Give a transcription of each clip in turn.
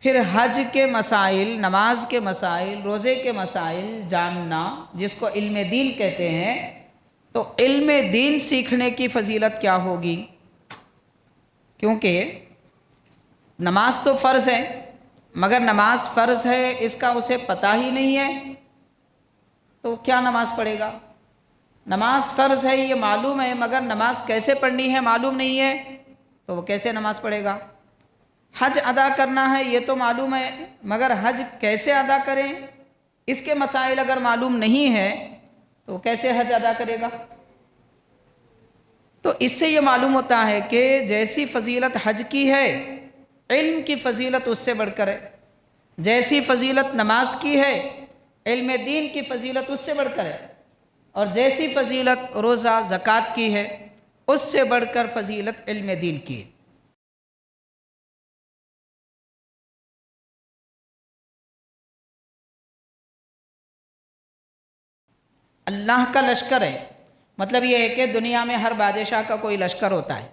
پھر حج کے مسائل، نماز کے مسائل، روزے کے مسائل جاننا، جس کو علم دین کہتے ہیں، تو علم دین سیکھنے کی فضیلت کیا ہوگی؟ کیونکہ نماز تو فرض ہے، مگر نماز فرض ہے اس کا اسے پتہ ہی نہیں ہے تو کیا نماز پڑھے گا؟ نماز فرض ہے یہ معلوم ہے، مگر نماز کیسے پڑھنی ہے معلوم نہیں ہے تو وہ کیسے نماز پڑھے گا؟ حج ادا کرنا ہے یہ تو معلوم ہے، مگر حج کیسے ادا کریں اس کے مسائل اگر معلوم نہیں ہے تو کیسے حج ادا کرے گا؟ تو اس سے یہ معلوم ہوتا ہے کہ جیسی فضیلت حج کی ہے، علم کی فضیلت اس سے بڑھ کر ہے، جیسی فضیلت نماز کی ہے، علم دین کی فضیلت اس سے بڑھ کر ہے، اور جیسی فضیلت روزہ زکوٰۃ کی ہے اس سے بڑھ کر فضیلت علم دین کی ہے۔ اللہ کا لشکر ہے، مطلب یہ ہے کہ دنیا میں ہر بادشاہ کا کوئی لشکر ہوتا ہے،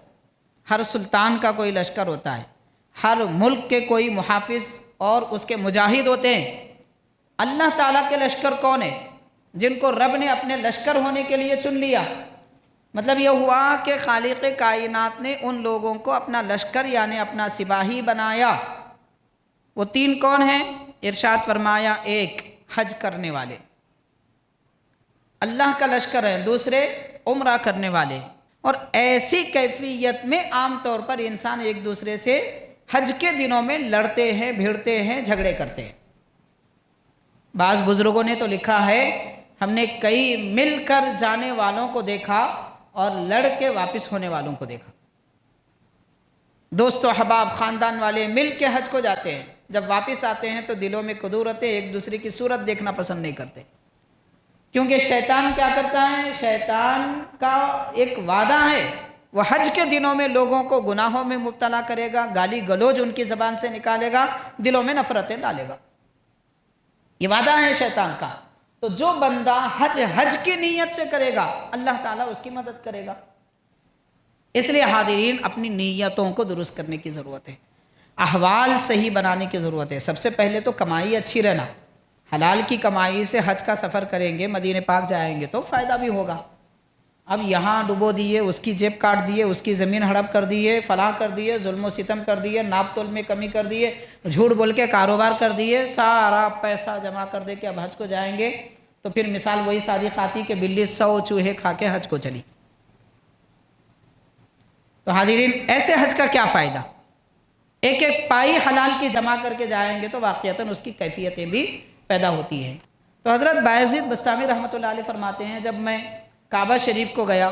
ہر سلطان کا کوئی لشکر ہوتا ہے، ہر ملک کے کوئی محافظ اور اس کے مجاہد ہوتے ہیں۔ اللہ تعالیٰ کے لشکر کون ہے؟ جن کو رب نے اپنے لشکر ہونے کے لیے چن لیا۔ مطلب یہ ہوا کہ خالق کائنات نے ان لوگوں کو اپنا لشکر یعنی اپنا سپاہی بنایا۔ وہ تین کون ہیں؟ ارشاد فرمایا، ایک حج کرنے والے، اللہ کا لشکر ہے، دوسرے عمرہ کرنے والے، اور ایسی کیفیت میں عام طور پر انسان ایک دوسرے سے حج کے دنوں میں لڑتے ہیں، بھیڑتے ہیں، جھگڑے کرتے ہیں۔ بعض بزرگوں نے تو لکھا ہے، ہم نے کئی مل کر جانے والوں کو دیکھا اور لڑ کے واپس ہونے والوں کو دیکھا۔ دوست و احباب، خاندان والے مل کے حج کو جاتے ہیں، جب واپس آتے ہیں تو دلوں میں کدورتیں، ایک دوسرے کی صورت دیکھنا پسند نہیں کرتے، کیونکہ شیطان کیا کرتا ہے؟ شیطان کا ایک وعدہ ہے، وہ حج کے دنوں میں لوگوں کو گناہوں میں مبتلا کرے گا، گالی گلوج ان کی زبان سے نکالے گا، دلوں میں نفرتیں ڈالے گا، یہ وعدہ ہے شیطان کا۔ تو جو بندہ حج کی نیت سے کرے گا اللہ تعالیٰ اس کی مدد کرے گا۔ اس لیے حاضرین، اپنی نیتوں کو درست کرنے کی ضرورت ہے، احوال صحیح بنانے کی ضرورت ہے۔ سب سے پہلے تو کمائی اچھی رہنا، حلال کی کمائی سے حج کا سفر کریں گے، مدینہ پاک جائیں گے تو فائدہ بھی ہوگا۔ اب یہاں ڈبو دیے، اس کی جیب کاٹ دیے، اس کی زمین ہڑپ کر دیے، فلاں کر دیے، ظلم و ستم کر دیے، ناپ تول میں کمی کر دیے، جھوٹ بول کے کاروبار کر دیے، سارا پیسہ جمع کر دے کے اب حج کو جائیں گے تو پھر مثال وہی صادق آتی کہ بلی 100 چوہے کھا کے حج کو چلی۔ تو حاضرین، ایسے حج کا کیا فائدہ؟ ایک ایک پائی حلال کی جمع کر کے جائیں گے تو واقعتاً اس کی کیفیتیں بھی پیدا ہوتی ہیں۔ تو حضرت بایزید بستامی رحمۃ اللہ علیہ فرماتے ہیں، جب میں کعبہ شریف کو گیا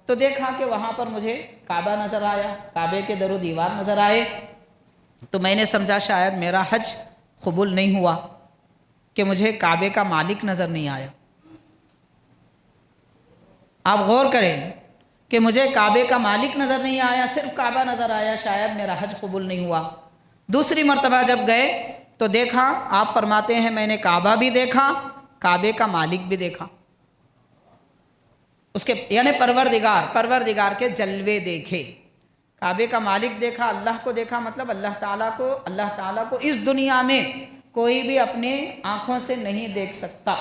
تو دیکھا کہ وہاں پر مجھے کعبہ نظر آیا، کعبے کے در و دیوار نظر آئے، تو میں نے سمجھا شاید میرا حج قبول نہیں ہوا کہ مجھے کعبے کا مالک نظر نہیں آیا۔ آپ غور کریں کہ مجھے کعبے کا مالک نظر نہیں آیا، صرف کعبہ نظر آیا، شاید میرا حج قبول نہیں ہوا۔ دوسری مرتبہ جب گئے تو دیکھا، آپ فرماتے ہیں میں نے کعبہ بھی دیکھا، کعبے کا مالک بھی دیکھا، اس کے یعنی پروردگار کے جلوے دیکھے۔ کعبے کا مالک دیکھا، اللہ کو دیکھا، مطلب اللہ تعالیٰ کو اس دنیا میں کوئی بھی اپنے آنکھوں سے نہیں دیکھ سکتا،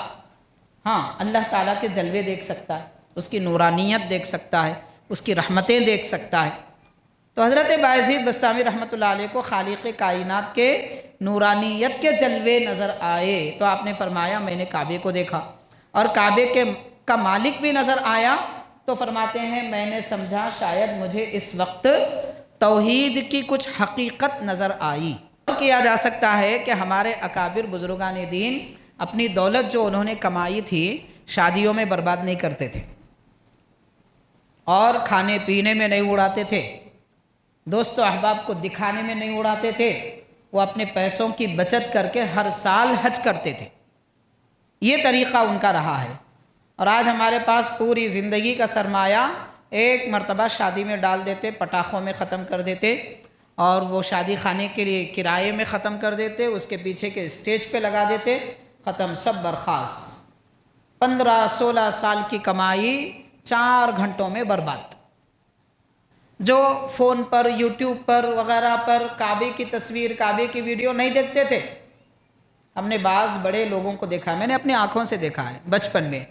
ہاں اللہ تعالیٰ کے جلوے دیکھ سکتا ہے، اس کی نورانیت دیکھ سکتا ہے، اس کی رحمتیں دیکھ سکتا ہے۔ تو حضرت بایزید بستامی رحمۃ اللہ علیہ کو خالق کائنات کے نورانیت کے جلوے نظر آئے تو آپ نے فرمایا میں نے کعبے کو دیکھا اور کعبے کا مالک بھی نظر آیا، تو فرماتے ہیں میں نے سمجھا شاید مجھے اس وقت توحید کی کچھ حقیقت نظر آئی۔ کیا جا سکتا ہے کہ ہمارے اکابر بزرگان دین اپنی دولت جو انہوں نے کمائی تھی شادیوں میں برباد نہیں کرتے تھے، اور کھانے پینے میں نہیں اڑاتے تھے، دوست و احباب کو دکھانے میں نہیں اڑاتے تھے، وہ اپنے پیسوں کی بچت کر کے ہر سال حج کرتے تھے، یہ طریقہ ان کا رہا ہے۔ اور آج ہمارے پاس پوری زندگی کا سرمایہ ایک مرتبہ شادی میں ڈال دیتے، پٹاخوں میں ختم کر دیتے، اور وہ شادی خانے کے لیے کرائے میں ختم کر دیتے، اس کے پیچھے کے اسٹیج پہ لگا دیتے، ختم، سب برخاست۔ 15-16 سال کی کمائی 4 گھنٹوں میں برباد۔ جو فون پر یوٹیوب پر وغیرہ پر کعبے کی تصویر کعبے کی ویڈیو نہیں دیکھتے تھے. ہم نے بعض بڑے لوگوں کو دیکھا ہے، میں نے اپنی آنکھوں سے دیکھا ہے بچپن میں،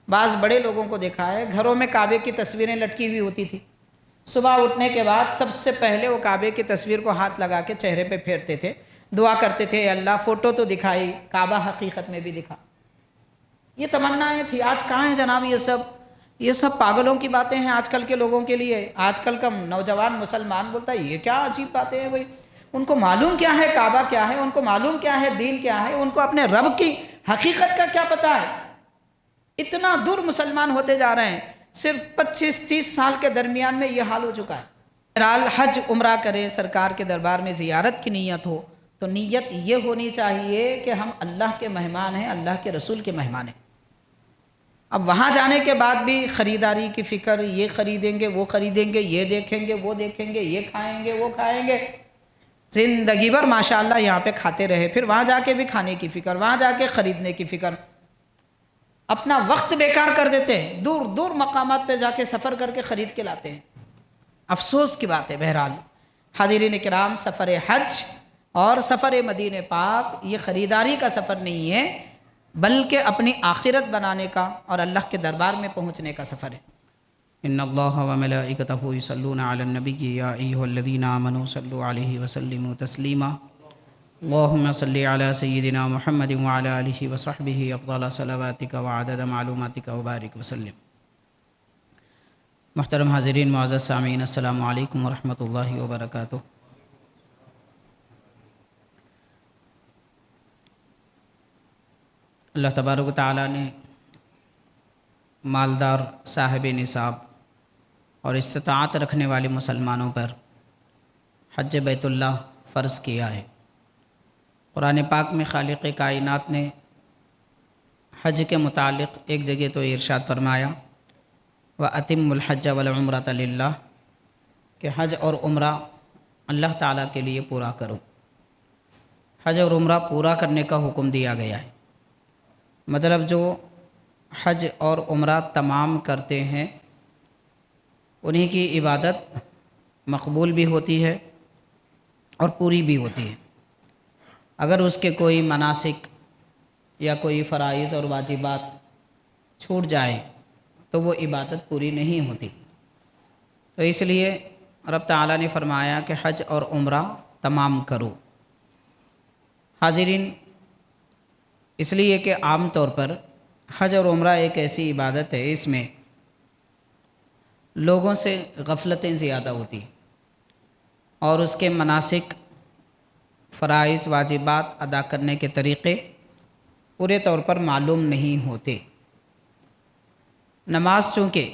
بعض بڑے لوگوں کو دیکھا ہے گھروں میں کعبے کی تصویریں لٹکی ہوئی ہوتی تھی. صبح اٹھنے کے بعد سب سے پہلے وہ کعبے کی تصویر کو ہاتھ لگا کے چہرے پہ پھیرتے تھے، دعا کرتے تھے، اے اللہ فوٹو تو دکھائی، کعبہ حقیقت میں بھی دکھا. یہ تمنائیں تھی. آج کہاں ہے جناب یہ سب پاگلوں کی باتیں ہیں آج کل کے لوگوں کے لیے. آج کل کا نوجوان مسلمان بولتا ہے یہ کیا عجیب باتیں ہیں بھائی. ان کو معلوم کیا ہے کعبہ کیا ہے، ان کو معلوم کیا ہے دین کیا ہے، ان کو اپنے رب کی حقیقت کا کیا پتہ ہے. اتنا دور مسلمان ہوتے جا رہے ہیں، صرف 25-30 سال کے درمیان میں یہ حال ہو چکا ہے. بہرحال حج عمرہ کریں، سرکار کے دربار میں زیارت کی نیت ہو تو نیت یہ ہونی چاہیے کہ ہم اللہ کے مہمان ہیں، اللہ کے رسول کے مہمان ہیں. اب وہاں جانے کے بعد بھی خریداری کی فکر، یہ خریدیں گے وہ خریدیں گے، یہ دیکھیں گے وہ دیکھیں گے، یہ کھائیں گے وہ کھائیں گے، زندگی بھر ماشاءاللہ یہاں پہ کھاتے رہے، پھر وہاں جا کے بھی کھانے کی فکر، وہاں جا کے خریدنے کی فکر. اپنا وقت بیکار کر دیتے ہیں، دور دور مقامات پہ جا کے سفر کر کے خرید کے لاتے ہیں. افسوس کی بات ہے. بہرحال حاضرین کرام، سفر حج اور سفر مدینہ پاک یہ خریداری کا سفر نہیں ہے، بلکہ اپنی آخرت بنانے کا اور اللہ کے دربار میں پہنچنے کا سفر ہے. ان اللہ وملائکتہ یصلون علی النبی یا ایھا الذین آمنوا صلوا علیہ وسلموا تسلیما. اللہم صلی علی سیدنا محمد وعلی آلہ وصحبہ افضل صلواتک وعدد معلوماتک وبارک وسلم. محترم حاضرین، معزز سامعین، السلام علیکم ورحمۃ اللہ وبرکاتہ. اللہ تبارک و تعالیٰ نے مالدار صاحب نصاب اور استطاعت رکھنے والے مسلمانوں پر حج بیت اللہ فرض کیا ہے. قرآن پاک میں خالق کائنات نے حج کے متعلق ایک جگہ تو ارشاد فرمایا وَأَتِمُّ الْحَجَّ وَالْعُمْرَةَ لِلَّهِ کہ حج اور عمرہ اللہ تعالیٰ کے لیے پورا کرو. حج اور عمرہ پورا کرنے کا حکم دیا گیا ہے. مطلب جو حج اور عمرہ تمام کرتے ہیں انہی کی عبادت مقبول بھی ہوتی ہے اور پوری بھی ہوتی ہے. اگر اس کے کوئی مناسک یا کوئی فرائض اور واجبات چھوٹ جائیں تو وہ عبادت پوری نہیں ہوتی. تو اس لیے رب تعالیٰ نے فرمایا کہ حج اور عمرہ تمام کرو. حاضرین، اس لیے کہ عام طور پر حج اور عمرہ ایک ایسی عبادت ہے اس میں لوگوں سے غفلتیں زیادہ ہوتی اور اس کے مناسک فرائض واجبات ادا کرنے کے طریقے پورے طور پر معلوم نہیں ہوتے. نماز چونکہ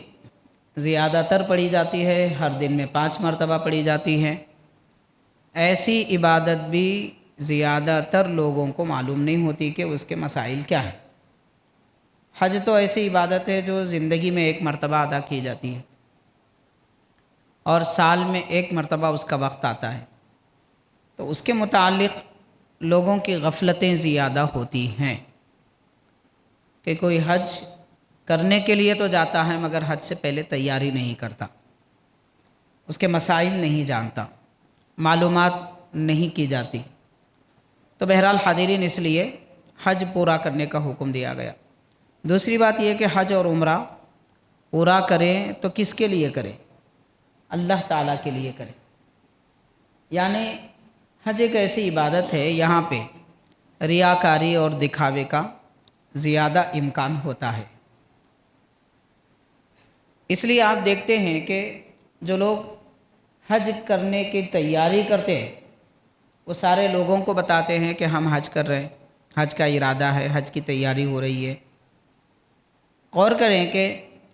زیادہ تر پڑھی جاتی ہے، ہر دن میں 5 مرتبہ پڑھی جاتی ہے، ایسی عبادت بھی زیادہ تر لوگوں کو معلوم نہیں ہوتی کہ اس کے مسائل کیا ہیں. حج تو ایسی عبادت ہے جو زندگی میں 1 مرتبہ ادا کی جاتی ہے اور سال میں 1 مرتبہ اس کا وقت آتا ہے، تو اس کے متعلق لوگوں کی غفلتیں زیادہ ہوتی ہیں کہ کوئی حج کرنے کے لیے تو جاتا ہے مگر حج سے پہلے تیاری نہیں کرتا، اس کے مسائل نہیں جانتا، معلومات نہیں کی جاتی. تو بہرحال حاضرین، اس لیے حج پورا کرنے کا حکم دیا گیا. دوسری بات یہ کہ حج اور عمرہ پورا کریں تو کس کے لیے کریں؟ اللہ تعالیٰ کے لیے کریں. یعنی حج ایک ایسی عبادت ہے یہاں پہ ریاکاری اور دکھاوے کا زیادہ امکان ہوتا ہے. اس لیے آپ دیکھتے ہیں کہ جو لوگ حج کرنے کی تیاری کرتے ہیں وہ سارے لوگوں کو بتاتے ہیں کہ ہم حج کر رہے ہیں، حج کا ارادہ ہے، حج کی تیاری ہو رہی ہے. غور کریں کہ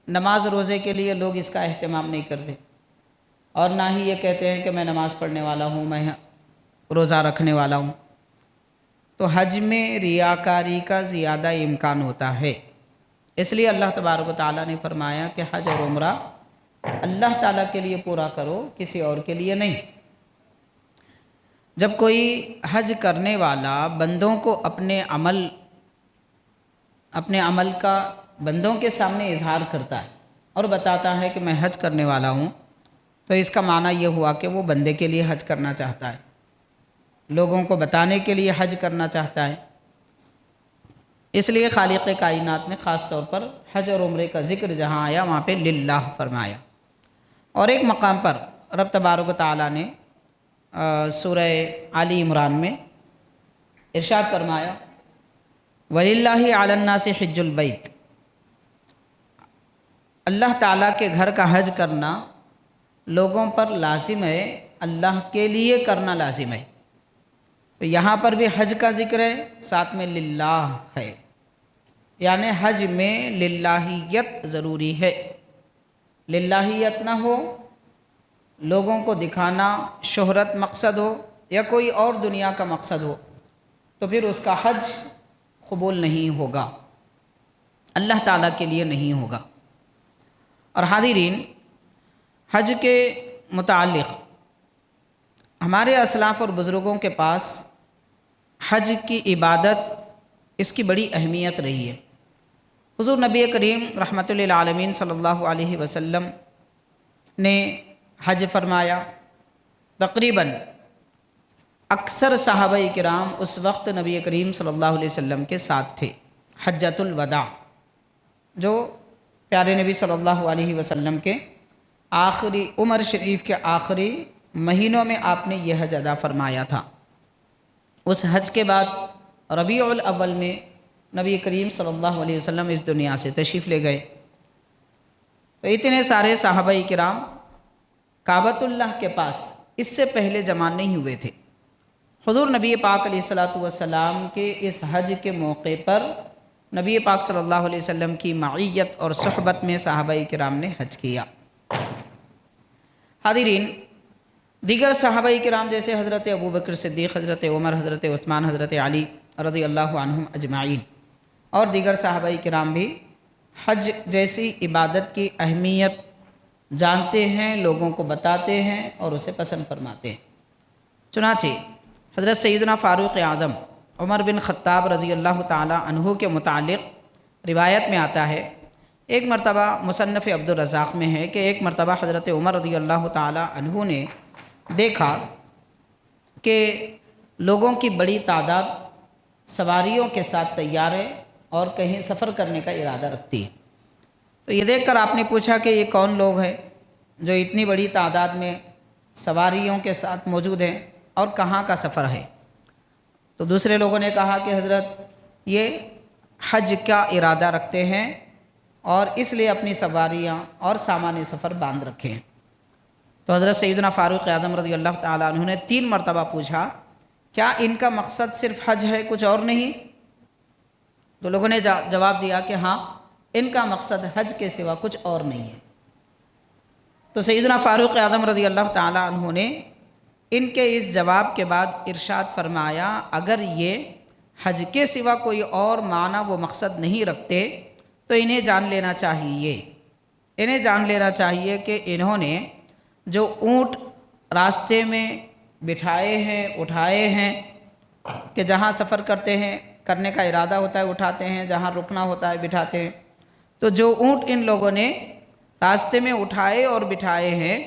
نماز روزے کے لیے لوگ اس کا اہتمام نہیں کرتے اور نہ ہی یہ کہتے ہیں کہ میں نماز پڑھنے والا ہوں، میں روزہ رکھنے والا ہوں. تو حج میں ریاکاری کا زیادہ امکان ہوتا ہے. اس لیے اللہ تبارک و تعالیٰ نے فرمایا کہ حج اور عمرہ اللہ تعالیٰ کے لیے پورا کرو، کسی اور کے لیے نہیں. جب کوئی حج کرنے والا بندوں کو اپنے عمل کا بندوں کے سامنے اظہار کرتا ہے اور بتاتا ہے کہ میں حج کرنے والا ہوں، تو اس کا معنی یہ ہوا کہ وہ بندے کے لیے حج کرنا چاہتا ہے، لوگوں کو بتانے کے لیے حج کرنا چاہتا ہے، اس لیے خالق کائنات نے خاص طور پر حج اور عمرے کا ذکر جہاں آیا وہاں پہ للہ فرمایا۔ اور ایک مقام پر رب تبارک و تعالیٰ نے سورہ آل عمران میں ارشاد فرمایا وَلِلَّهِ عَلَى النَّاسِ حِجُّ الْبَيْتِ، اللہ تعالیٰ کے گھر کا حج کرنا لوگوں پر لازم ہے، اللہ کے لیے کرنا لازم ہے۔ تو یہاں پر بھی حج کا ذکر ہے، ساتھ میں للہ ہے، یعنی حج میں للہیت ضروری ہے۔ للہیت نہ ہو، لوگوں کو دکھانا، شہرت مقصد ہو یا کوئی اور دنیا کا مقصد ہو تو پھر اس کا حج قبول نہیں ہوگا، اللہ تعالیٰ کے لیے نہیں ہوگا۔ اور حاضرین، حج کے متعلق ہمارے اسلاف اور بزرگوں کے پاس حج کی عبادت، اس کی بڑی اہمیت رہی ہے۔ حضور نبی کریم رحمۃ للعالمین صلی اللہ علیہ وسلم نے حج فرمایا، تقریباً اکثر صحابہ کرام اس وقت نبی کریم صلی اللہ علیہ وسلم کے ساتھ تھے۔ حجۃ الوداع، جو پیارے نبی صلی اللہ علیہ وسلم کے آخری عمر شریف کے آخری مہینوں میں آپ نے یہ حج ادا فرمایا تھا۔ اس حج کے بعد ربیع الاول میں نبی کریم صلی اللہ علیہ وسلم اس دنیا سے تشریف لے گئے۔ تو اتنے سارے صحابہ کرام کعبۃ اللہ کے پاس اس سے پہلے جمع نہیں ہوئے تھے۔ حضور نبی پاک علیہ الصلوۃ والسلام کے اس حج کے موقع پر نبی پاک صلی اللہ علیہ وسلم کی معیت اور صحبت میں صحابہ کرام نے حج کیا۔ حاضرین، دیگر صحابہ کرام جیسے حضرت ابوبکر صدیق، حضرت عمر، حضرت عثمان، حضرت علی رضی اللہ عنہم اجمعین اور دیگر صحابہ کرام بھی حج جیسی عبادت کی اہمیت جانتے ہیں، لوگوں کو بتاتے ہیں اور اسے پسند فرماتے ہیں۔ چنانچہ حضرت سیدنا فاروق اعظم عمر بن خطاب رضی اللہ تعالی عنہ کے متعلق روایت میں آتا ہے، ایک مرتبہ مصنف عبد الرزاق میں ہے کہ ایک مرتبہ حضرت عمر رضی اللہ تعالی عنہ نے دیکھا کہ لوگوں کی بڑی تعداد سواریوں کے ساتھ تیار ہے اور کہیں سفر کرنے کا ارادہ رکھتی ہے۔ تو یہ دیکھ کر آپ نے پوچھا کہ یہ کون لوگ ہیں جو اتنی بڑی تعداد میں سواریوں کے ساتھ موجود ہیں اور کہاں کا سفر ہے؟ تو دوسرے لوگوں نے کہا کہ حضرت یہ حج کا ارادہ رکھتے ہیں اور اس لیے اپنی سواریاں اور سامان سفر باندھ رکھے ہیں۔ تو حضرت سیدنا فاروق اعظم رضی اللہ تعالیٰ عنہ نے 3 مرتبہ پوچھا کیا ان کا مقصد صرف حج ہے، کچھ اور نہیں؟ تو لوگوں نے جواب دیا کہ ہاں، ان کا مقصد حج کے سوا کچھ اور نہیں ہے۔ تو سیدنا فاروق اعظم رضی اللہ تعالیٰ عنہ نے ان کے اس جواب کے بعد ارشاد فرمایا اگر یہ حج کے سوا کوئی اور معنی وہ مقصد نہیں رکھتے تو انہیں جان لینا چاہیے کہ انہوں نے جو اونٹ راستے میں بٹھائے ہیں، اٹھائے ہیں، کہ جہاں سفر کرنے کا ارادہ ہوتا ہے اٹھاتے ہیں، جہاں رکنا ہوتا ہے بٹھاتے ہیں، تو جو اونٹ ان لوگوں نے راستے میں اٹھائے اور بٹھائے ہیں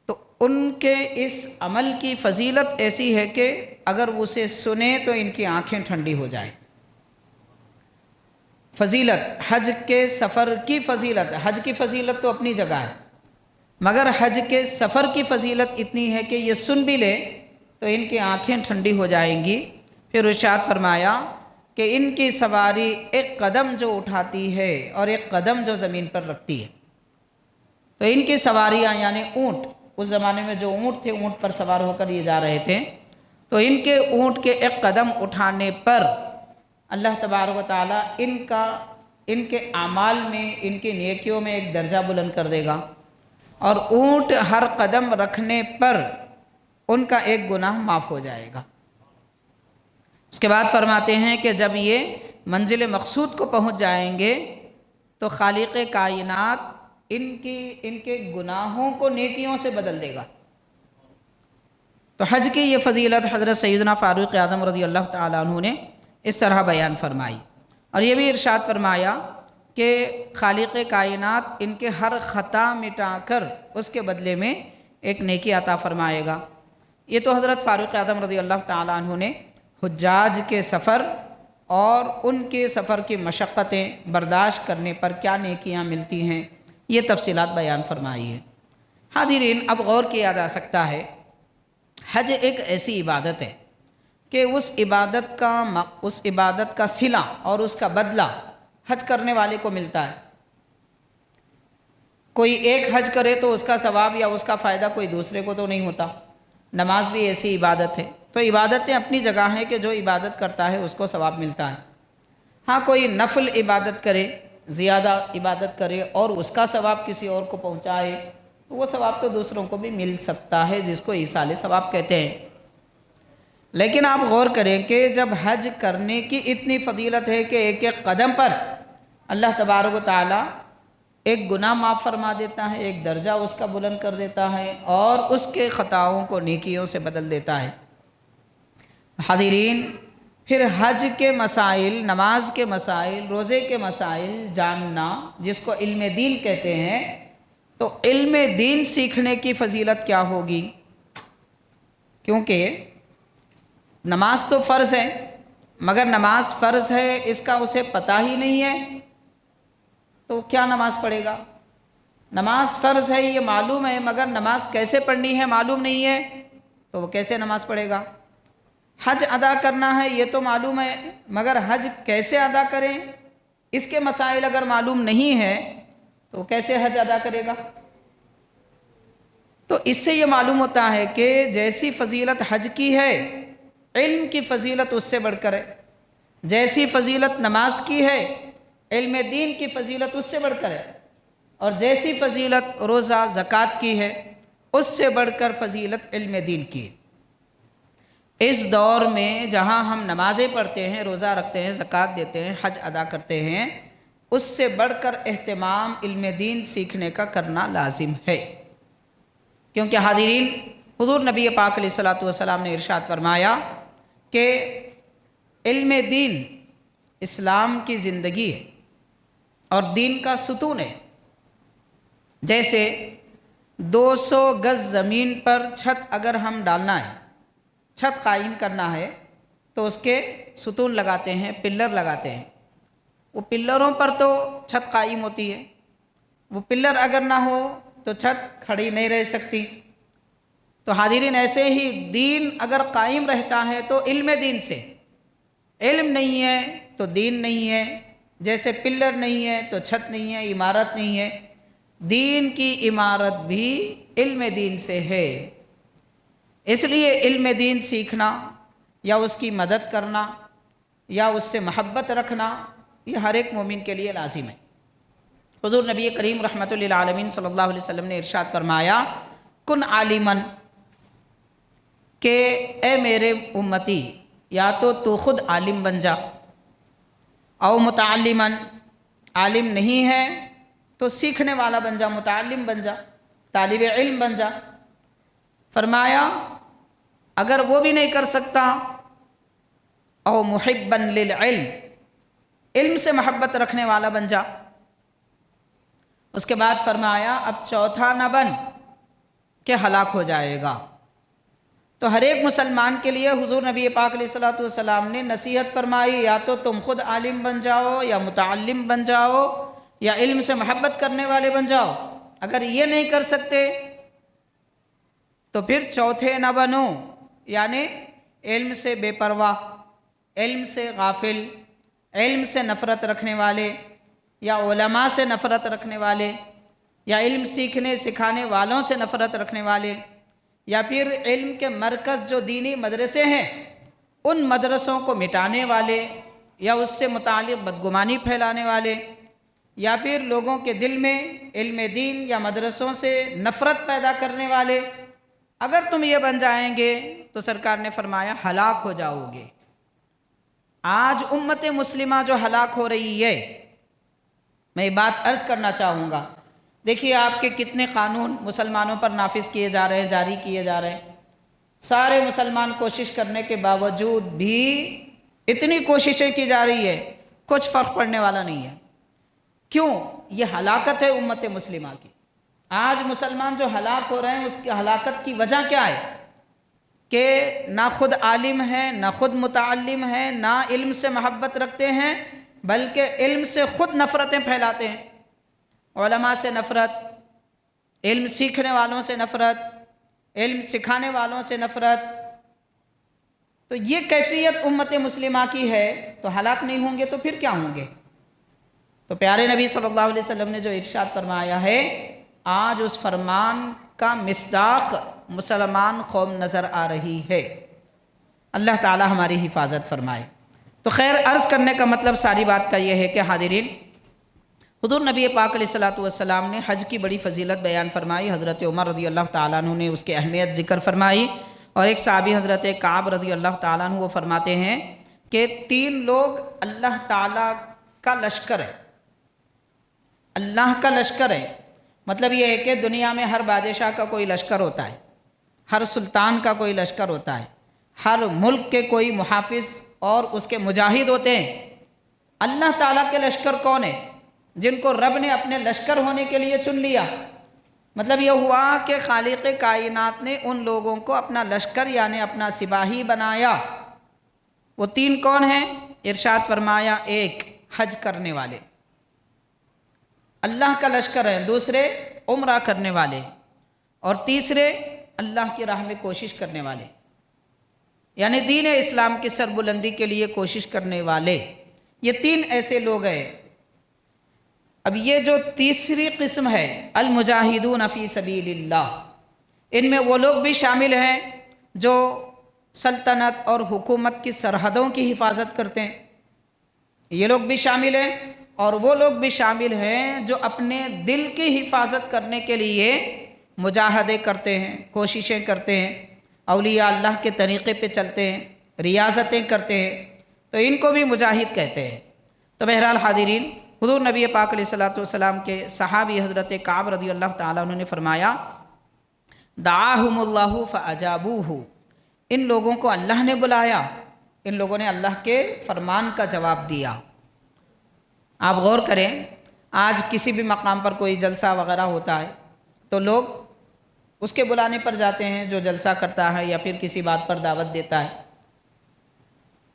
تو ان کے اس عمل کی فضیلت ایسی ہے کہ اگر اسے سنیں تو ان کی آنکھیں ٹھنڈی ہو جائیں۔ فضیلت، حج کے سفر کی فضیلت، حج کی فضیلت تو اپنی جگہ ہے، مگر حج کے سفر کی فضیلت اتنی ہے کہ یہ سن بھی لے تو ان کی آنکھیں ٹھنڈی ہو جائیں گی۔ پھر ارشاد فرمایا کہ ان کی سواری ایک قدم جو اٹھاتی ہے اور ایک قدم جو زمین پر رکھتی ہے، تو ان کی سواریاں یعنی اونٹ، اس زمانے میں جو اونٹ تھے اونٹ پر سوار ہو کر یہ جا رہے تھے، تو ان کے اونٹ کے ایک قدم اٹھانے پر اللہ تبارک و تعالیٰ ان کے اعمال میں، ان کی نیکیوں میں ایک درجہ بلند کر دے گا، اور اونٹ ہر قدم رکھنے پر ان کا ایک گناہ معاف ہو جائے گا۔ اس کے بعد فرماتے ہیں کہ جب یہ منزل مقصود کو پہنچ جائیں گے تو خالق کائنات ان کے گناہوں کو نیکیوں سے بدل دے گا۔ تو حج کی یہ فضیلت حضرت سیدنا فاروق اعظم رضی اللہ تعالیٰ عنہ نے اس طرح بیان فرمائی، اور یہ بھی ارشاد فرمایا کہ خالق کائنات ان کے ہر خطا مٹا کر اس کے بدلے میں ایک نیکی عطا فرمائے گا۔ یہ تو حضرت فاروق اعظم رضی اللہ تعالیٰ عنہ نے حجاج کے سفر اور ان کے سفر کی مشقتیں برداشت کرنے پر کیا نیکیاں ملتی ہیں یہ تفصیلات بیان فرمائی ہیں۔ حاضرین، اب غور کیا جا سکتا ہے، حج ایک ایسی عبادت ہے کہ اس عبادت کا صلہ اور اس کا بدلہ حج کرنے والے کو ملتا ہے۔ کوئی ایک حج کرے تو اس کا ثواب یا اس کا فائدہ کوئی دوسرے کو تو نہیں ہوتا۔ نماز بھی ایسی عبادت ہے، تو عبادتیں اپنی جگہ ہیں کہ جو عبادت کرتا ہے اس کو ثواب ملتا ہے۔ ہاں، کوئی نفل عبادت کرے، زیادہ عبادت کرے اور اس کا ثواب کسی اور کو پہنچائے تو وہ ثواب تو دوسروں کو بھی مل سکتا ہے، جس کو ایصال ثواب کہتے ہیں۔ لیکن آپ غور کریں کہ جب حج کرنے کی اتنی فضیلت ہے کہ ایک ایک قدم پر اللہ تبارک و تعالیٰ ایک گناہ معاف فرما دیتا ہے، ایک درجہ اس کا بلند کر دیتا ہے اور اس کے خطاؤں کو نیکیوں سے بدل دیتا ہے۔ حاضرین، پھر حج کے مسائل، نماز کے مسائل، روزے کے مسائل جاننا، جس کو علم دین کہتے ہیں، تو علم دین سیکھنے کی فضیلت کیا ہوگی؟ کیونکہ نماز تو فرض ہے، مگر نماز فرض ہے اس کا اسے پتہ ہی نہیں ہے تو کیا نماز پڑھے گا؟ نماز فرض ہے یہ معلوم ہے، مگر نماز کیسے پڑھنی ہے معلوم نہیں ہے تو وہ کیسے نماز پڑھے گا؟ حج ادا کرنا ہے یہ تو معلوم ہے، مگر حج کیسے ادا کریں اس کے مسائل اگر معلوم نہیں ہے تو کیسے حج ادا کرے گا؟ تو اس سے یہ معلوم ہوتا ہے کہ جیسی فضیلت حج کی ہے، علم کی فضیلت اس سے بڑھ کر ہے۔ جیسی فضیلت نماز کی ہے، علم دین کی فضیلت اس سے بڑھ کر ہے، اور جیسی فضیلت روزہ زکوٰۃ کی ہے اس سے بڑھ کر فضیلت علم دین کی ہے۔ اس دور میں جہاں ہم نمازیں پڑھتے ہیں، روزہ رکھتے ہیں، زکوٰۃ دیتے ہیں، حج ادا کرتے ہیں، اس سے بڑھ کر اہتمام علم دین سیکھنے کا کرنا لازم ہے۔ کیونکہ حاضرین، حضور نبی پاک علیہ الصلوۃ والسلام نے ارشاد فرمایا کہ علم دین اسلام کی زندگی ہے اور دین کا ستون ہے۔ جیسے 200 گز زمین پر چھت اگر ہم ڈالنا ہے، چھت قائم کرنا ہے تو اس کے ستون لگاتے ہیں، پلر لگاتے ہیں۔ وہ پلروں پر تو چھت قائم ہوتی ہے، وہ پلر اگر نہ ہو تو چھت کھڑی نہیں رہ سکتی۔ تو حاضرین، ایسے ہی دین اگر قائم رہتا ہے تو علم دین سے، علم نہیں ہے تو دین نہیں ہے۔ جیسے پلر نہیں ہے تو چھت نہیں ہے، عمارت نہیں ہے، دین کی عمارت بھی علم دین سے ہے۔ اس لیے علم دین سیکھنا یا اس کی مدد کرنا یا اس سے محبت رکھنا یہ ہر ایک مومن کے لیے لازم ہے۔ حضور نبی کریم رحمۃ للعالمین صلی اللہ علیہ وسلم نے ارشاد فرمایا، کن عالمن، کہ اے میرے امتی، یا تو خود عالم بن جا، او متعلمن، عالم نہیں ہے تو سیکھنے والا بن جا، متعلم بن جا، طالب علم بن جا۔ فرمایا اگر وہ بھی نہیں کر سکتا، او محبن للعلم، علم سے محبت رکھنے والا بن جا۔ اس کے بعد فرمایا اب چوتھا نہ بن کہ ہلاک ہو جائے گا۔ تو ہر ایک مسلمان کے لیے حضور نبی پاک علیہ الصلوۃ والسلام نے نصیحت فرمائی، یا تو تم خود عالم بن جاؤ، یا متعلم بن جاؤ، یا علم سے محبت کرنے والے بن جاؤ۔ اگر یہ نہیں کر سکتے تو پھر چوتھے نہ بنو، یعنی علم سے بے پرواہ، علم سے غافل، علم سے نفرت رکھنے والے، یا علماء سے نفرت رکھنے والے، یا علم سیکھنے سکھانے والوں سے نفرت رکھنے والے، یا پھر علم کے مرکز جو دینی مدرسے ہیں ان مدرسوں کو مٹانے والے، یا اس سے متعلق بدگمانی پھیلانے والے، یا پھر لوگوں کے دل میں علم دین یا مدرسوں سے نفرت پیدا کرنے والے، اگر تم یہ بن جائیں گے تو سرکار نے فرمایا ہلاک ہو جاؤ گے۔ آج امت مسلمہ جو ہلاک ہو رہی ہے، میں یہ بات عرض کرنا چاہوں گا، دیکھیے آپ کے کتنے قانون مسلمانوں پر نافذ کیے جا رہے ہیں، جاری کیے جا رہے ہیں۔ سارے مسلمان کوشش کرنے کے باوجود بھی اتنی کوششیں کی جا رہی ہے، کچھ فرق پڑنے والا نہیں ہے۔ کیوں؟ یہ ہلاکت ہے امت مسلمہ کی۔ آج مسلمان جو ہلاک ہو رہے ہیں اس کی ہلاکت کی وجہ کیا ہے کہ نہ خود عالم ہیں، نہ خود متعلم ہیں، نہ علم سے محبت رکھتے ہیں، بلکہ علم سے خود نفرتیں پھیلاتے ہیں۔ علماء سے نفرت، علم سیکھنے والوں سے نفرت، علم سکھانے والوں سے نفرت۔ تو یہ کیفیت امت مسلمہ کی ہے، تو ہلاک نہیں ہوں گے تو پھر کیا ہوں گے؟ تو پیارے نبی صلی اللہ علیہ وسلم نے جو ارشاد فرمایا ہے، آج اس فرمان کا مصداق مسلمان قوم نظر آ رہی ہے۔ اللہ تعالی ہماری حفاظت فرمائے۔ تو خیر، عرض کرنے کا مطلب ساری بات کا یہ ہے کہ حاضرین، حضور نبی پاک علیہ السلام نے حج کی بڑی فضیلت بیان فرمائی۔ حضرت عمر رضی اللہ تعالیٰ عنہ نے اس کی اہمیت ذکر فرمائی، اور ایک صحابی حضرت کعب رضی اللہ تعالیٰ عنہ وہ فرماتے ہیں کہ 3 لوگ اللہ تعالیٰ کا لشکر ہے، اللہ کا لشکر ہے۔ مطلب یہ ہے کہ دنیا میں ہر بادشاہ کا کوئی لشکر ہوتا ہے، ہر سلطان کا کوئی لشکر ہوتا ہے، ہر ملک کے کوئی محافظ اور اس کے مجاہد ہوتے ہیں۔ اللہ تعالیٰ کے لشکر کون ہے؟ جن کو رب نے اپنے لشکر ہونے کے لیے چن لیا۔ مطلب یہ ہوا کہ خالق کائنات نے ان لوگوں کو اپنا لشکر یعنی اپنا سپاہی بنایا۔ وہ 3 کون ہیں؟ ارشاد فرمایا، ایک حج کرنے والے، اللہ کا لشکر ہے، دوسرے عمرہ کرنے والے، اور تیسرے اللہ کی راہ میں کوشش کرنے والے، یعنی دین اسلام کی سربلندی کے لیے کوشش کرنے والے۔ یہ 3 ایسے لوگ ہیں۔ اب یہ جو تیسری قسم ہے، المجاہدون فی سبیل اللہ، ان میں وہ لوگ بھی شامل ہیں جو سلطنت اور حکومت کی سرحدوں کی حفاظت کرتے ہیں، یہ لوگ بھی شامل ہیں، اور وہ لوگ بھی شامل ہیں جو اپنے دل کی حفاظت کرنے کے لیے مجاہدے کرتے ہیں، کوششیں کرتے ہیں، اولیاء اللہ کے طریقے پہ چلتے ہیں، ریاضتیں کرتے ہیں، تو ان کو بھی مجاہد کہتے ہیں۔ تو بہرحال حاضرین، حضور نبی پاک علیہ السلام کے صحابی حضرت کعب رضی اللہ تعالیٰ عنہ نے فرمایا، دعاہم اللہ فاجابوہ، ان لوگوں کو اللہ نے بلایا، ان لوگوں نے اللہ کے فرمان کا جواب دیا۔ آپ غور کریں، آج کسی بھی مقام پر کوئی جلسہ وغیرہ ہوتا ہے تو لوگ اس کے بلانے پر جاتے ہیں جو جلسہ کرتا ہے یا پھر کسی بات پر دعوت دیتا ہے۔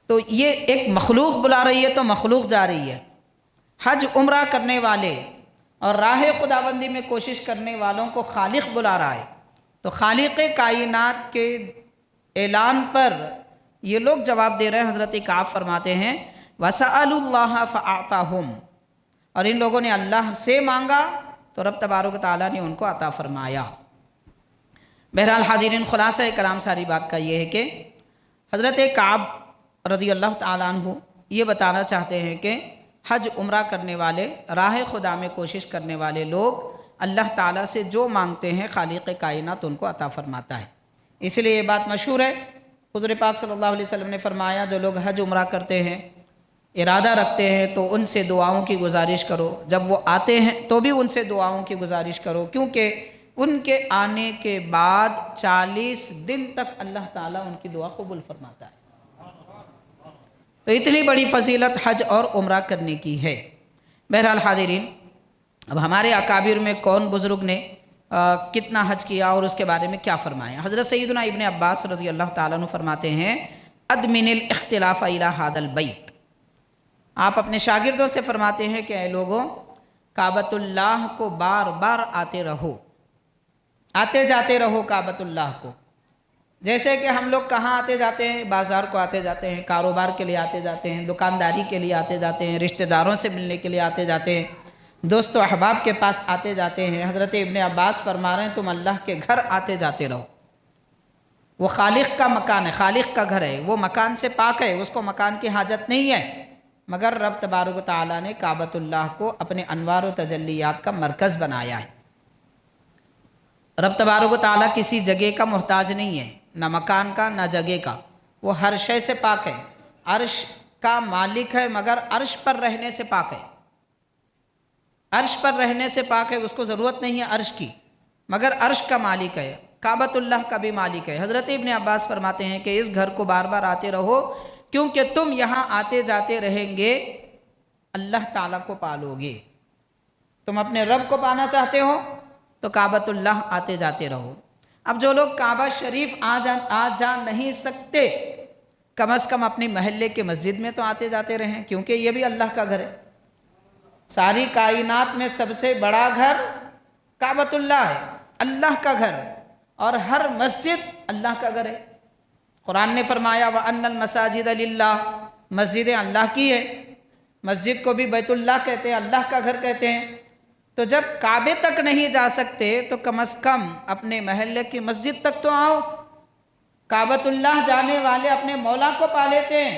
تو یہ ایک مخلوق بلا رہی ہے تو مخلوق جا رہی ہے۔ حج عمرہ کرنے والے اور راہ خداوندی میں کوشش کرنے والوں کو خالق بلا رہا ہے، تو خالق کائنات کے اعلان پر یہ لوگ جواب دے رہے ہیں۔ حضرت کعب فرماتے ہیں، وَسَأَلُوا اللَّهَ فَأَعْطَاهُمْ، اور ان لوگوں نے اللہ سے مانگا تو رب تبارک و تعالیٰ نے ان کو عطا فرمایا۔ بہرحال حاضرین، خلاصہ کلام ساری بات کا یہ ہے کہ حضرت کعب رضی اللہ تعالیٰ عنہ یہ بتانا چاہتے ہیں کہ حج عمرہ کرنے والے، راہ خدا میں کوشش کرنے والے لوگ اللہ تعالیٰ سے جو مانگتے ہیں خالق کائنات ان کو عطا فرماتا ہے۔ اس لیے یہ بات مشہور ہے، حضور پاک صلی اللہ علیہ وسلم نے فرمایا، جو لوگ حج عمرہ کرتے ہیں، ارادہ رکھتے ہیں، تو ان سے دعاؤں کی گزارش کرو، جب وہ آتے ہیں تو بھی ان سے دعاؤں کی گزارش کرو، کیونکہ ان کے آنے کے بعد 40 دن تک اللہ تعالیٰ ان کی دعا قبول فرماتا ہے۔ تو اتنی بڑی فضیلت حج اور عمرہ کرنے کی ہے۔ بہرحال حاضرین، اب ہمارے اکابر میں کون بزرگ نے کتنا حج کیا اور اس کے بارے میں کیا فرمایا؟ حضرت سیدنا ابن عباس رضی اللہ تعالیٰ عنہ فرماتے ہیں، ادمن الاختلاف الی ھذا البیت، آپ اپنے شاگردوں سے فرماتے ہیں کہ اے لوگوں، کعبۃ اللہ کو بار بار آتے رہو، آتے جاتے رہو کعبۃ اللہ کو۔ جیسے کہ ہم لوگ کہاں آتے جاتے ہیں؟ بازار کو آتے جاتے ہیں، کاروبار کے لیے آتے جاتے ہیں، دکانداری کے لیے آتے جاتے ہیں، رشتہ داروں سے ملنے کے لیے آتے جاتے ہیں، دوست و احباب کے پاس آتے جاتے ہیں۔ حضرت ابن عباس فرما رہے ہیں، تم اللہ کے گھر آتے جاتے رہو۔ وہ خالق کا مکان ہے، خالق کا گھر ہے، وہ مکان سے پاک ہے، اس کو مکان کی حاجت نہیں ہے، مگر رب تبارک و تعالیٰ نے کعبۃ اللہ کو اپنے انوار و تجلیات کا مرکز بنایا ہے۔ رب تبارک و تعالیٰ کسی جگہ کا محتاج نہیں ہے، نہ مکان کا نہ جگہ کا، وہ ہر شے سے پاک ہے، عرش کا مالک ہے مگر عرش پر رہنے سے پاک ہے، عرش پر رہنے سے پاک ہے، اس کو ضرورت نہیں ہے عرش کی، مگر عرش کا مالک ہے، کعبۃ اللہ کا بھی مالک ہے۔ حضرت ابن عباس فرماتے ہیں کہ اس گھر کو بار بار آتے رہو، کیونکہ تم یہاں آتے جاتے رہیں گے، اللہ تعالیٰ کو پالو گے۔ تم اپنے رب کو پانا چاہتے ہو تو کعبۃ اللہ آتے جاتے رہو۔ اب جو لوگ کعبہ شریف آ جا نہیں سکتے، کم از کم اپنی محلے کے مسجد میں تو آتے جاتے رہیں، کیونکہ یہ بھی اللہ کا گھر ہے۔ ساری کائنات میں سب سے بڑا گھر کعبۃ اللہ ہے، اللہ کا گھر، اور ہر مسجد اللہ کا گھر ہے۔ قرآن نے فرمایا وَأَنَّ الْمَسَاجِدَ لِلَّهِ، مسجدیں اللہ کی ہیں، مسجد کو بھی بیت اللہ کہتے ہیں، اللہ کا گھر کہتے ہیں۔ تو جب کعبے تک نہیں جا سکتے تو کم از کم اپنے محلے کی مسجد تک تو آؤ۔ کعبۃ اللہ جانے والے اپنے مولا کو پا لیتے ہیں،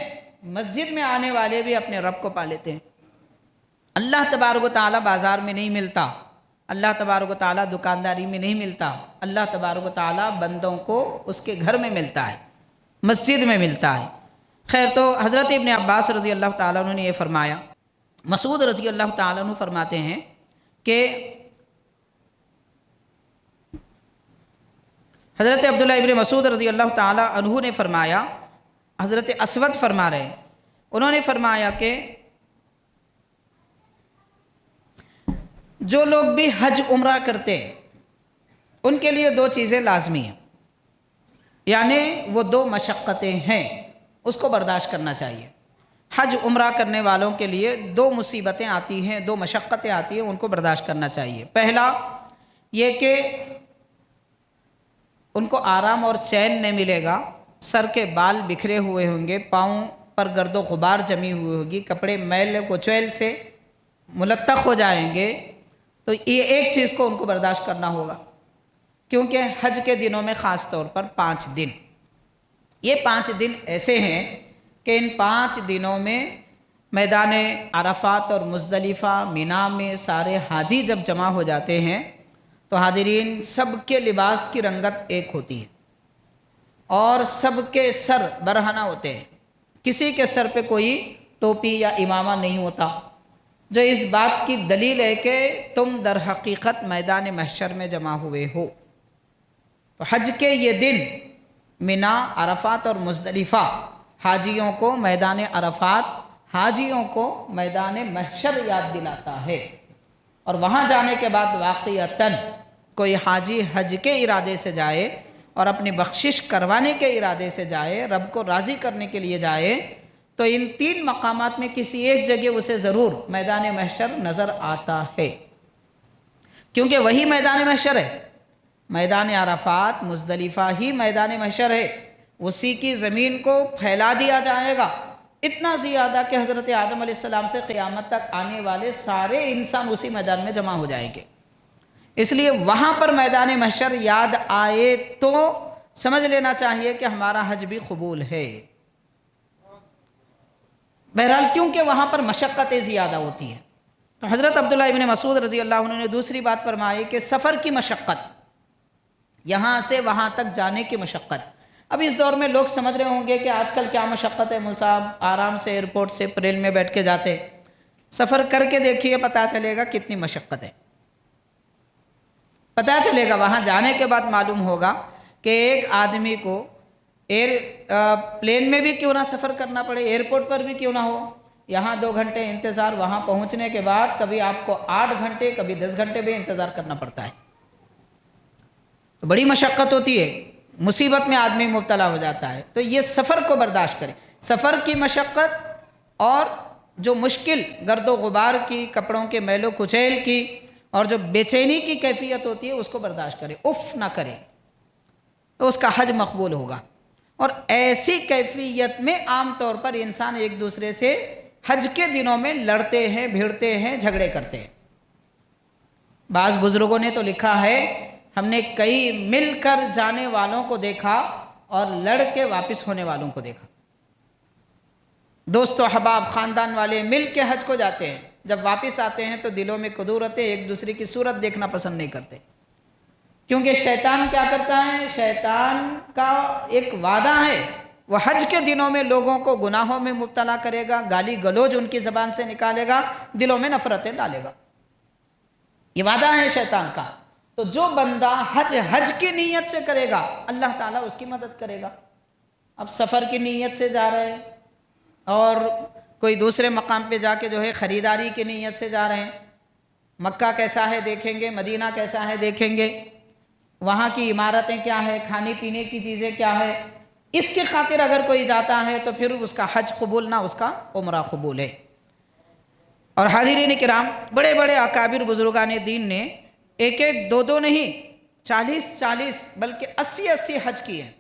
مسجد میں آنے والے بھی اپنے رب کو پا لیتے ہیں۔ اللہ تبارک و تعالیٰ بازار میں نہیں ملتا، اللہ تبارک و تعالیٰ دکانداری میں نہیں ملتا، اللہ تبارک و تعالیٰ بندوں کو اس کے گھر میں ملتا ہے، مسجد میں ملتا ہے۔ خیر، تو حضرت ابن عباس رضی اللہ تعالیٰ عنہ نے یہ فرمایا، مسعود رضی اللہ تعالیٰ عنہ فرماتے ہیں کہ حضرت عبداللہ ابن مسعود رضی اللہ تعالیٰ عنہ نے فرمایا، حضرت اسود فرما رہے ہیں، انہوں نے فرمایا کہ جو لوگ بھی حج عمرہ کرتے ہیں ان کے لیے دو چیزیں لازمی ہیں، یعنی وہ دو مشقتیں ہیں، اس کو برداشت کرنا چاہیے۔ حج عمرہ کرنے والوں کے لیے دو مصیبتیں آتی ہیں، دو مشقتیں آتی ہیں، ان کو برداشت کرنا چاہیے۔ پہلا یہ کہ ان کو آرام اور چین نہیں ملے گا، سر کے بال بکھرے ہوئے ہوں گے، پاؤں پر گرد و غبار جمی ہوئی ہوگی، کپڑے میل کچیل سے ملطخ ہو جائیں گے، تو یہ ایک چیز کو ان کو برداشت کرنا ہوگا، کیونکہ حج کے دنوں میں خاص طور پر 5 دن، یہ 5 دن ایسے ہیں کہ ان 5 دنوں میں میدان عرفات اور مزدلفہ مینا میں سارے حاجی جب جمع ہو جاتے ہیں تو حاضرین سب کے لباس کی رنگت ایک ہوتی ہے اور سب کے سر برہنہ ہوتے ہیں، کسی کے سر پہ کوئی ٹوپی یا امامہ نہیں ہوتا، جو اس بات کی دلیل ہے کہ تم در حقیقت میدان محشر میں جمع ہوئے ہو۔ تو حج کے یہ دن مینا، عرفات اور مزدلفہ حاجیوں کو میدان عرفات، حاجیوں کو میدان محشر یاد دلاتا ہے، اور وہاں جانے کے بعد واقعتاً کوئی حاجی حج کے ارادے سے جائے اور اپنی بخشش کروانے کے ارادے سے جائے، رب کو راضی کرنے کے لیے جائے، تو ان 3 مقامات میں کسی ایک جگہ اسے ضرور میدان محشر نظر آتا ہے، کیونکہ وہی میدان محشر ہے۔ میدان عرفات، مزدلفہ ہی میدان محشر ہے، اسی کی زمین کو پھیلا دیا جائے گا، اتنا زیادہ کہ حضرت آدم علیہ السلام سے قیامت تک آنے والے سارے انسان اسی میدان میں جمع ہو جائیں گے۔ اس لیے وہاں پر میدان محشر یاد آئے تو سمجھ لینا چاہیے کہ ہمارا حج بھی قبول ہے۔ بہرحال کیونکہ وہاں پر مشقتیں زیادہ ہوتی ہیں، تو حضرت عبداللہ ابن مسعود رضی اللہ عنہ نے دوسری بات فرمائی کہ سفر کی مشقت، یہاں سے وہاں تک جانے کی مشقت۔ اب اس دور میں لوگ سمجھ رہے ہوں گے کہ آج کل کیا مشقت ہے، مول صاحب آرام سے ایئرپورٹ سے پریل میں بیٹھ کے جاتے، سفر کر کے دیکھیے پتہ چلے گا کتنی مشقت ہے، پتہ چلے گا وہاں جانے کے بعد معلوم ہوگا کہ ایک آدمی کو پلین میں بھی کیوں نہ سفر کرنا پڑے، ایئرپورٹ پر بھی کیوں نہ ہو، یہاں 2 گھنٹے انتظار، وہاں پہنچنے کے بعد کبھی آپ کو 8 گھنٹے کبھی 10 گھنٹے بھی انتظار کرنا پڑتا ہے، تو بڑی مشقت ہوتی ہے، مصیبت میں آدمی مبتلا ہو جاتا ہے۔ تو یہ سفر کو برداشت کریں، سفر کی مشقت اور جو مشکل گرد و غبار کی، کپڑوں کے میل و کچیل کی اور جو بے چینی کی کیفیت ہوتی ہے اس کو برداشت کرے، اف نہ کرے، تو اس کا حج مقبول ہوگا۔ اور ایسی کیفیت میں عام طور پر انسان ایک دوسرے سے حج کے دنوں میں لڑتے ہیں، بھیڑتے ہیں، جھگڑے کرتے ہیں۔ بعض بزرگوں نے تو لکھا ہے ہم نے کئی مل کر جانے والوں کو دیکھا اور لڑ کے واپس ہونے والوں کو دیکھا۔ دوست و احباب، خاندان والے مل کے حج کو جاتے ہیں، جب واپس آتے ہیں تو دلوں میں کدورتیں، ایک دوسرے کی صورت دیکھنا پسند نہیں کرتے، کیونکہ شیطان کیا کرتا ہے، شیطان کا ایک وعدہ ہے، وہ حج کے دنوں میں لوگوں کو گناہوں میں مبتلا کرے گا، گالی گلوج ان کی زبان سے نکالے گا، دلوں میں نفرتیں ڈالے گا، یہ وعدہ ہے شیطان کا۔ تو جو بندہ حج کی نیت سے کرے گا اللہ تعالیٰ اس کی مدد کرے گا۔ اب سفر کی نیت سے جا رہے ہیں اور کوئی دوسرے مقام پہ جا کے جو ہے خریداری کی نیت سے جا رہے ہیں، مکہ کیسا ہے دیکھیں گے، مدینہ کیسا ہے دیکھیں گے، وہاں کی عمارتیں کیا ہے، کھانے پینے کی چیزیں کیا ہے، اس کی خاطر اگر کوئی جاتا ہے تو پھر اس کا حج قبول نہ، اس کا عمرہ قبول ہے۔ اور حاضرین کرام، بڑے بڑے اکابر بزرگان دین نے ایک ایک دو دو نہیں، 40 بلکہ 80 حج کیے ہیں۔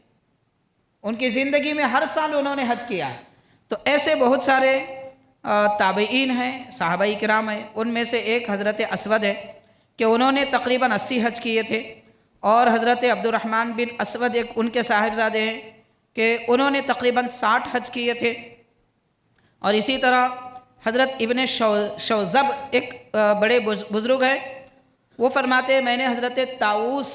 ان کی زندگی میں ہر سال انہوں نے حج کیا ہے۔ تو ایسے بہت سارے تابعین ہیں، صحابہ کرام ہیں، ان میں سے ایک حضرت اسود ہے کہ انہوں نے تقریباً 80 حج کیے تھے، اور حضرت عبد الرحمن بن اسود ایک ان کے صاحبزادے ہیں کہ انہوں نے تقریباً 60 حج کیے تھے۔ اور اسی طرح حضرت ابن شوذب ایک بڑے بزرگ ہیں، وہ فرماتے ہیں میں نے حضرت طاؤس،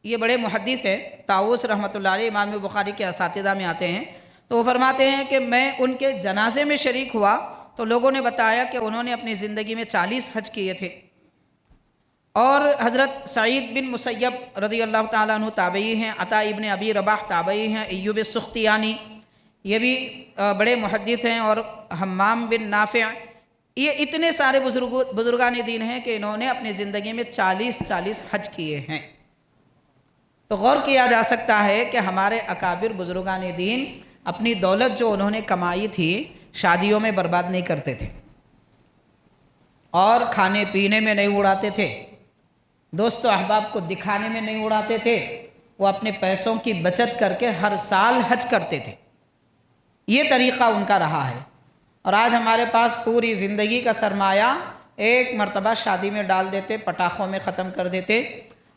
یہ بڑے محدث ہیں، طاؤس رحمۃ اللہ علیہ امام بخاری کے اساتذہ میں آتے ہیں، تو وہ فرماتے ہیں کہ میں ان کے جنازے میں شریک ہوا تو لوگوں نے بتایا کہ انہوں نے اپنی زندگی میں 40 حج کیے تھے۔ اور حضرت سعید بن مسیب رضی اللہ تعالیٰ عنہ تابعی ہیں، عطا ابن ابی رباح تابعی ہیں، ایوب السختیانی یہ بھی بڑے محدث ہیں، اور حمام بن نافع، یہ اتنے سارے بزرگان دین ہیں کہ انہوں نے اپنی زندگی میں 40 حج کیے ہیں۔ تو غور کیا جا سکتا ہے کہ ہمارے اکابر بزرگان دین اپنی دولت جو انہوں نے کمائی تھی شادیوں میں برباد نہیں کرتے تھے، اور کھانے پینے میں نہیں اڑاتے تھے، دوست و احباب کو دکھانے میں نہیں اڑاتے تھے، وہ اپنے پیسوں کی بچت کر کے ہر سال حج کرتے تھے۔ یہ طریقہ ان کا رہا ہے۔ اور آج ہمارے پاس پوری زندگی کا سرمایہ ایک مرتبہ شادی میں ڈال دیتے، پٹاخوں میں ختم کر دیتے،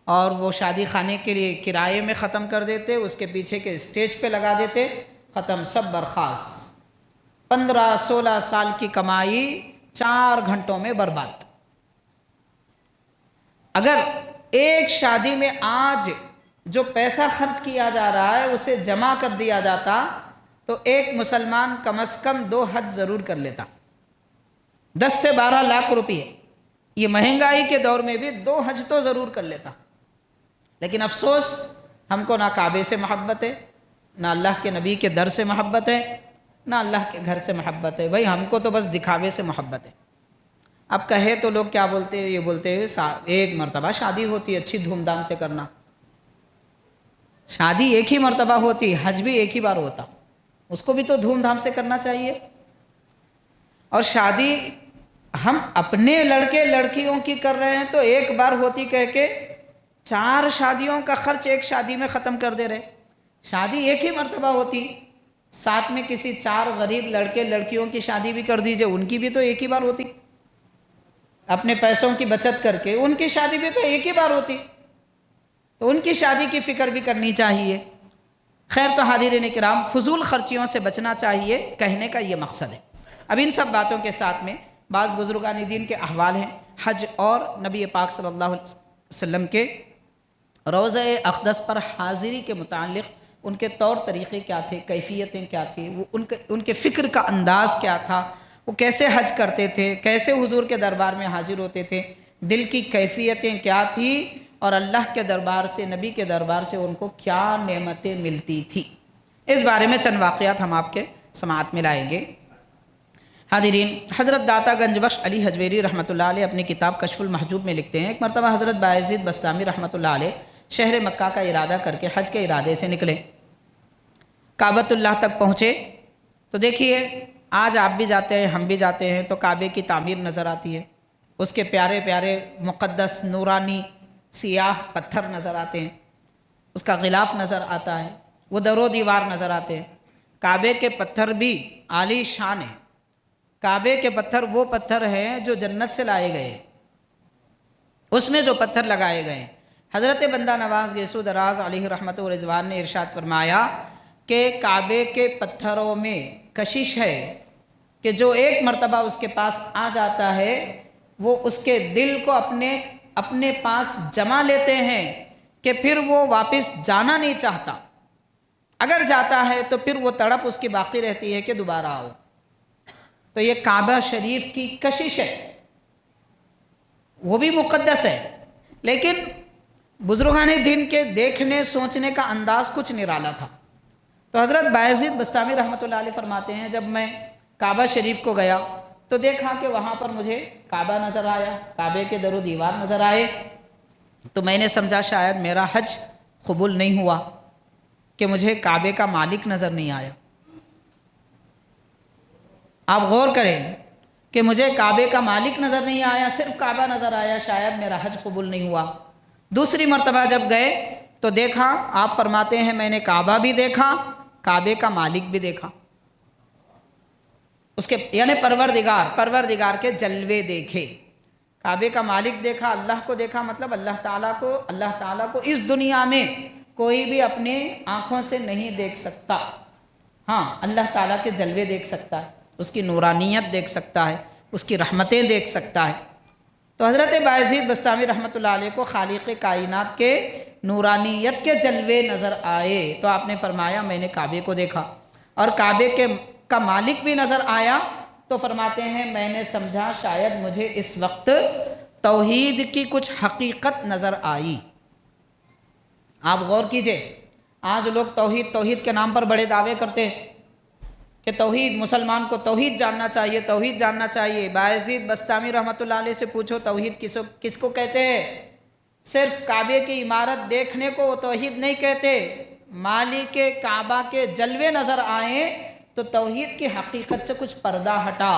اور وہ شادی خانے کے لیے کرائے میں ختم کر دیتے، اس کے پیچھے کے اسٹیج پہ لگا دیتے، ختم، سب برخاست۔ 15-16 سال کی کمائی 4 گھنٹوں میں برباد۔ اگر ایک شادی میں آج جو پیسہ خرچ کیا جا رہا ہے اسے جمع کر دیا جاتا تو ایک مسلمان کم از کم 2 حج ضرور کر لیتا، 10 سے 12 لاکھ روپے، یہ مہنگائی کے دور میں بھی 2 حج تو ضرور کر لیتا۔ لیکن افسوس، ہم کو نہ کعبے سے محبت ہے، نہ اللہ کے نبی کے در سے محبت ہے، نہ اللہ کے گھر سے محبت ہے، بھائی ہم کو تو بس دکھاوے سے محبت ہے۔ اب کہے تو لوگ کیا بولتے ہیں، یہ بولتے ہیں ایک مرتبہ شادی ہوتی ہے، اچھی دھوم دھام سے کرنا۔ شادی ایک ہی مرتبہ ہوتی، حج بھی ایک ہی بار ہوتا، اس کو بھی تو دھوم دھام سے کرنا چاہیے۔ اور شادی ہم اپنے لڑکے لڑکیوں کی کر رہے ہیں تو ایک بار ہوتی کہہ کے 4 شادیوں کا خرچ ایک شادی میں ختم کر دے رہے۔ شادی ایک ہی مرتبہ ہوتی، ساتھ میں کسی 4 غریب لڑکے لڑکیوں کی شادی بھی کر دیجئے، ان کی بھی تو ایک ہی بار ہوتی، اپنے پیسوں کی بچت کر کے ان کی شادی بھی تو ایک ہی بار ہوتی، تو ان کی شادی کی فکر بھی کرنی چاہیے۔ خیر، تو حاضرین کرام، فضول خرچیوں سے بچنا چاہیے، کہنے کا یہ مقصد ہے۔ اب ان سب باتوں کے ساتھ میں بعض بزرگان دین کے احوال ہیں حج اور نبی پاک صلی اللہ علیہ وسلم کے روضہ اقدس پر حاضری کے متعلق ان کے طور طریقے کیا تھے، کیفیتیں کیا تھیں، وہ ان کے فکر کا انداز کیا تھا، وہ کیسے حج کرتے تھے، کیسے حضور کے دربار میں حاضر ہوتے تھے، دل کی کیفیتیں کیا تھیں، اور اللہ کے دربار سے، نبی کے دربار سے ان کو کیا نعمتیں ملتی تھی، اس بارے میں چند واقعات ہم آپ کے سماعت میں لائیں گے۔ حاضرین، حضرت داتا گنج بخش علی حجویری رحمۃ اللہ علیہ اپنی کتاب کشف المحجوب میں لکھتے ہیں، ایک مرتبہ حضرت بایزید بسطامی رحمۃ اللہ علیہ شہر مکہ کا ارادہ کر کے حج کے ارادے سے نکلے، کعبۃ اللہ تک پہنچے تو دیکھیے آج آپ بھی جاتے ہیں، ہم بھی جاتے ہیں تو کعبے کی تعمیر نظر آتی ہے، اس کے پیارے پیارے مقدس نورانی سیاہ پتھر نظر آتے ہیں، اس کا غلاف نظر آتا ہے، وہ در و دیوار نظر آتے ہیں۔ کعبے کے پتھر بھی عالی شان ہیں، کعبے کے پتھر وہ پتھر ہیں جو جنت سے لائے گئے، اس میں جو پتھر لگائے گئے۔ حضرت بندہ نواز گیسو دراز علیہ رحمت و رضوان نے ارشاد فرمایا کہ کعبے کے پتھروں میں کشش ہے کہ جو ایک مرتبہ اس کے پاس آ جاتا ہے وہ اس کے دل کو اپنے پاس جما لیتے ہیں کہ پھر وہ واپس جانا نہیں چاہتا، اگر جاتا ہے تو پھر وہ تڑپ اس کی باقی رہتی ہے کہ دوبارہ آؤ۔ تو یہ کعبہ شریف کی کشش ہے، وہ بھی مقدس ہے، لیکن بزرگان دین کے دیکھنے سوچنے کا انداز کچھ نرالا تھا۔ تو حضرت بایزید بسطامی رحمۃ اللہ علیہ فرماتے ہیں جب میں کعبہ شریف کو گیا تو دیکھا کہ وہاں پر مجھے کعبہ نظر آیا، کعبے کے در و دیوار نظر آئے، تو میں نے سمجھا شاید میرا حج قبول نہیں ہوا کہ مجھے کعبے کا مالک نظر نہیں آیا۔ آپ غور کریں کہ مجھے کعبے کا مالک نظر نہیں آیا، صرف کعبہ نظر آیا، شاید میرا حج قبول نہیں ہوا۔ دوسری مرتبہ جب گئے تو دیکھا، آپ فرماتے ہیں میں نے کعبہ بھی دیکھا، کعبے کا مالک بھی دیکھا، اس کے یعنی پروردگار کے جلوے دیکھے۔ کعبے کا مالک دیکھا، اللہ کو دیکھا، مطلب اللہ تعالیٰ کو اس دنیا میں کوئی بھی اپنے آنکھوں سے نہیں دیکھ سکتا، ہاں اللہ تعالیٰ کے جلوے دیکھ سکتا ہے، اس کی نورانیت دیکھ سکتا ہے، اس کی رحمتیں دیکھ سکتا ہے۔ تو حضرت بایزید بسطامی رحمۃ اللہ علیہ کو خالق کائنات کے نورانیت کے جلوے نظر آئے، تو آپ نے فرمایا میں نے کعبے کو دیکھا اور کعبے کا مالک بھی نظر آیا، تو فرماتے ہیں میں نے سمجھا شاید مجھے اس وقت توحید کی کچھ حقیقت نظر آئی۔ آپ غور کیجئے، آج لوگ توحید کے نام پر بڑے دعوے کرتے ہیں کہ توحید، مسلمان کو توحید جاننا چاہیے۔ بایزید بسطامی رحمۃ اللہ علیہ سے پوچھو توحید کس کو کہتے ہیں؟ صرف کعبے کی عمارت دیکھنے کو وہ توحید نہیں کہتے، مالک کعبہ کے جلوے نظر آئیں تو توحید کی حقیقت سے کچھ پردہ ہٹا،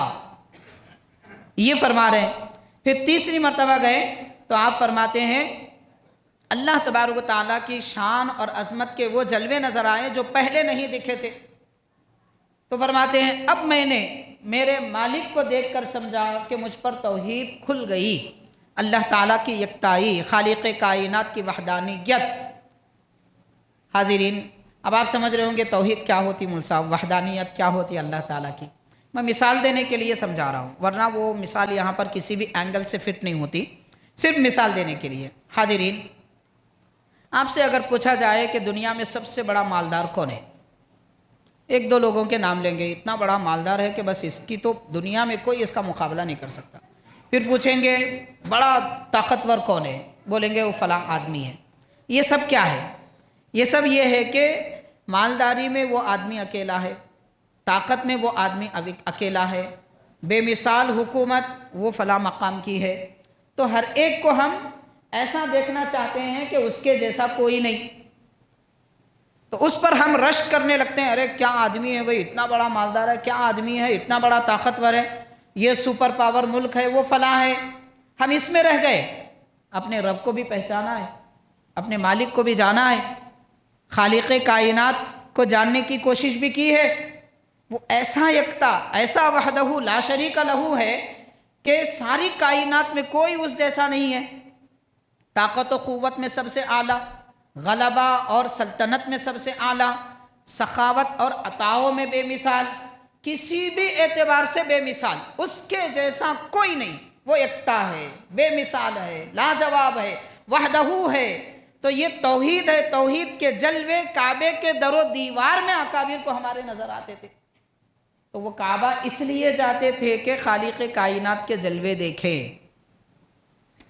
یہ فرما رہے ہیں۔ پھر تیسری مرتبہ گئے تو آپ فرماتے ہیں اللہ تبارک و تعالیٰ کی شان اور عظمت کے وہ جلوے نظر آئے جو پہلے نہیں دکھے تھے، تو فرماتے ہیں اب میں نے میرے مالک کو دیکھ کر سمجھا کہ مجھ پر توحید کھل گئی، اللہ تعالیٰ کی یکتائی، خالق کائنات کی وحدانیت۔ حاضرین، اب آپ سمجھ رہے ہوں گے توحید کیا ہوتی مول صاحب، وحدانیت کیا ہوتی اللہ تعالیٰ کی۔ میں مثال دینے کے لیے سمجھا رہا ہوں، ورنہ وہ مثال یہاں پر کسی بھی اینگل سے فٹ نہیں ہوتی، صرف مثال دینے کے لیے۔ حاضرین، آپ سے اگر پوچھا جائے کہ دنیا میں سب سے بڑا مالدار کون ہے، ایک دو لوگوں کے نام لیں گے، اتنا بڑا مالدار ہے کہ بس اس کی تو دنیا میں کوئی اس کا مقابلہ نہیں کر سکتا۔ پھر پوچھیں گے بڑا طاقتور کون ہے، بولیں گے وہ فلاں آدمی ہے۔ یہ سب کیا ہے؟ یہ سب یہ ہے کہ مالداری میں وہ آدمی اکیلا ہے، طاقت میں وہ آدمی اکیلا ہے، بے مثال حکومت وہ فلاں مقام کی ہے، تو ہر ایک کو ہم ایسا دیکھنا چاہتے ہیں کہ اس کے جیسا کوئی نہیں، تو اس پر ہم رشک کرنے لگتے ہیں، ارے کیا آدمی ہے بھئی، اتنا بڑا مالدار ہے، کیا آدمی ہے، اتنا بڑا طاقتور ہے، یہ سپر پاور ملک ہے، وہ فلاں ہے۔ ہم اس میں رہ گئے، اپنے رب کو بھی پہچانا ہے، اپنے مالک کو بھی جانا ہے، خالق کائنات کو جاننے کی کوشش بھی کی ہے۔ وہ ایسا یکتا، ایسا وحدہ لا شریک لہ ہے کہ ساری کائنات میں کوئی اس جیسا نہیں ہے، طاقت و قوت میں سب سے اعلیٰ، غلبہ اور سلطنت میں سب سے اعلیٰ، سخاوت اور عطاؤں میں بے مثال، کسی بھی اعتبار سے بے مثال، اس کے جیسا کوئی نہیں، وہ یکتا ہے، بے مثال ہے، لاجواب ہے، وحدہ ہے۔ تو یہ توحید ہے، توحید کے جلوے کعبے کے در و دیوار میں اکابر کو ہمارے نظر آتے تھے، تو وہ کعبہ اس لیے جاتے تھے کہ خالق کائنات کے جلوے دیکھیں۔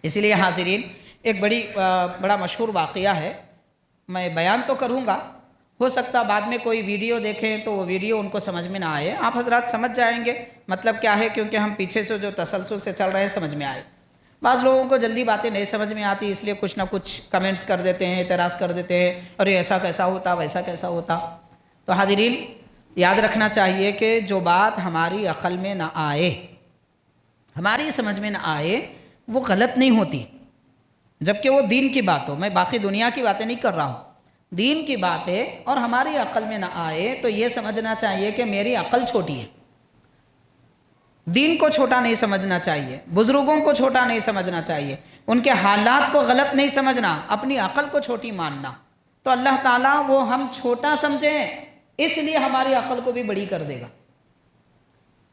اس لیے حاضرین، ایک بڑا مشہور واقعہ ہے، میں بیان تو کروں گا، ہو سکتا بعد میں کوئی ویڈیو دیکھیں تو وہ ویڈیو ان کو سمجھ میں نہ آئے، آپ حضرات سمجھ جائیں گے مطلب کیا ہے، کیونکہ ہم پیچھے سے جو تسلسل سے چل رہے ہیں سمجھ میں آئے۔ بعض لوگوں کو جلدی باتیں نہیں سمجھ میں آتی، اس لیے کچھ نہ کچھ کمنٹس کر دیتے ہیں، اعتراض کر دیتے ہیں، ارے ایسا کیسا ہوتا، ویسا کیسا ہوتا۔ تو حاضرین، یاد رکھنا چاہیے کہ جو بات ہماری عقل میں نہ آئے، ہماری سمجھ میں نہ آئے، وہ غلط نہیں ہوتی، جبکہ وہ دین کی بات ہو۔ میں باقی دنیا کی باتیں نہیں کر رہا ہوں، دین کی بات ہے اور ہماری عقل میں نہ آئے تو یہ سمجھنا چاہیے کہ میری عقل چھوٹی ہے، دین کو چھوٹا نہیں سمجھنا چاہیے، بزرگوں کو چھوٹا نہیں سمجھنا چاہیے، ان کے حالات کو غلط نہیں سمجھنا، اپنی عقل کو چھوٹی ماننا۔ تو اللہ تعالیٰ وہ ہم چھوٹا سمجھیں اس لیے ہماری عقل کو بھی بڑی کر دے گا۔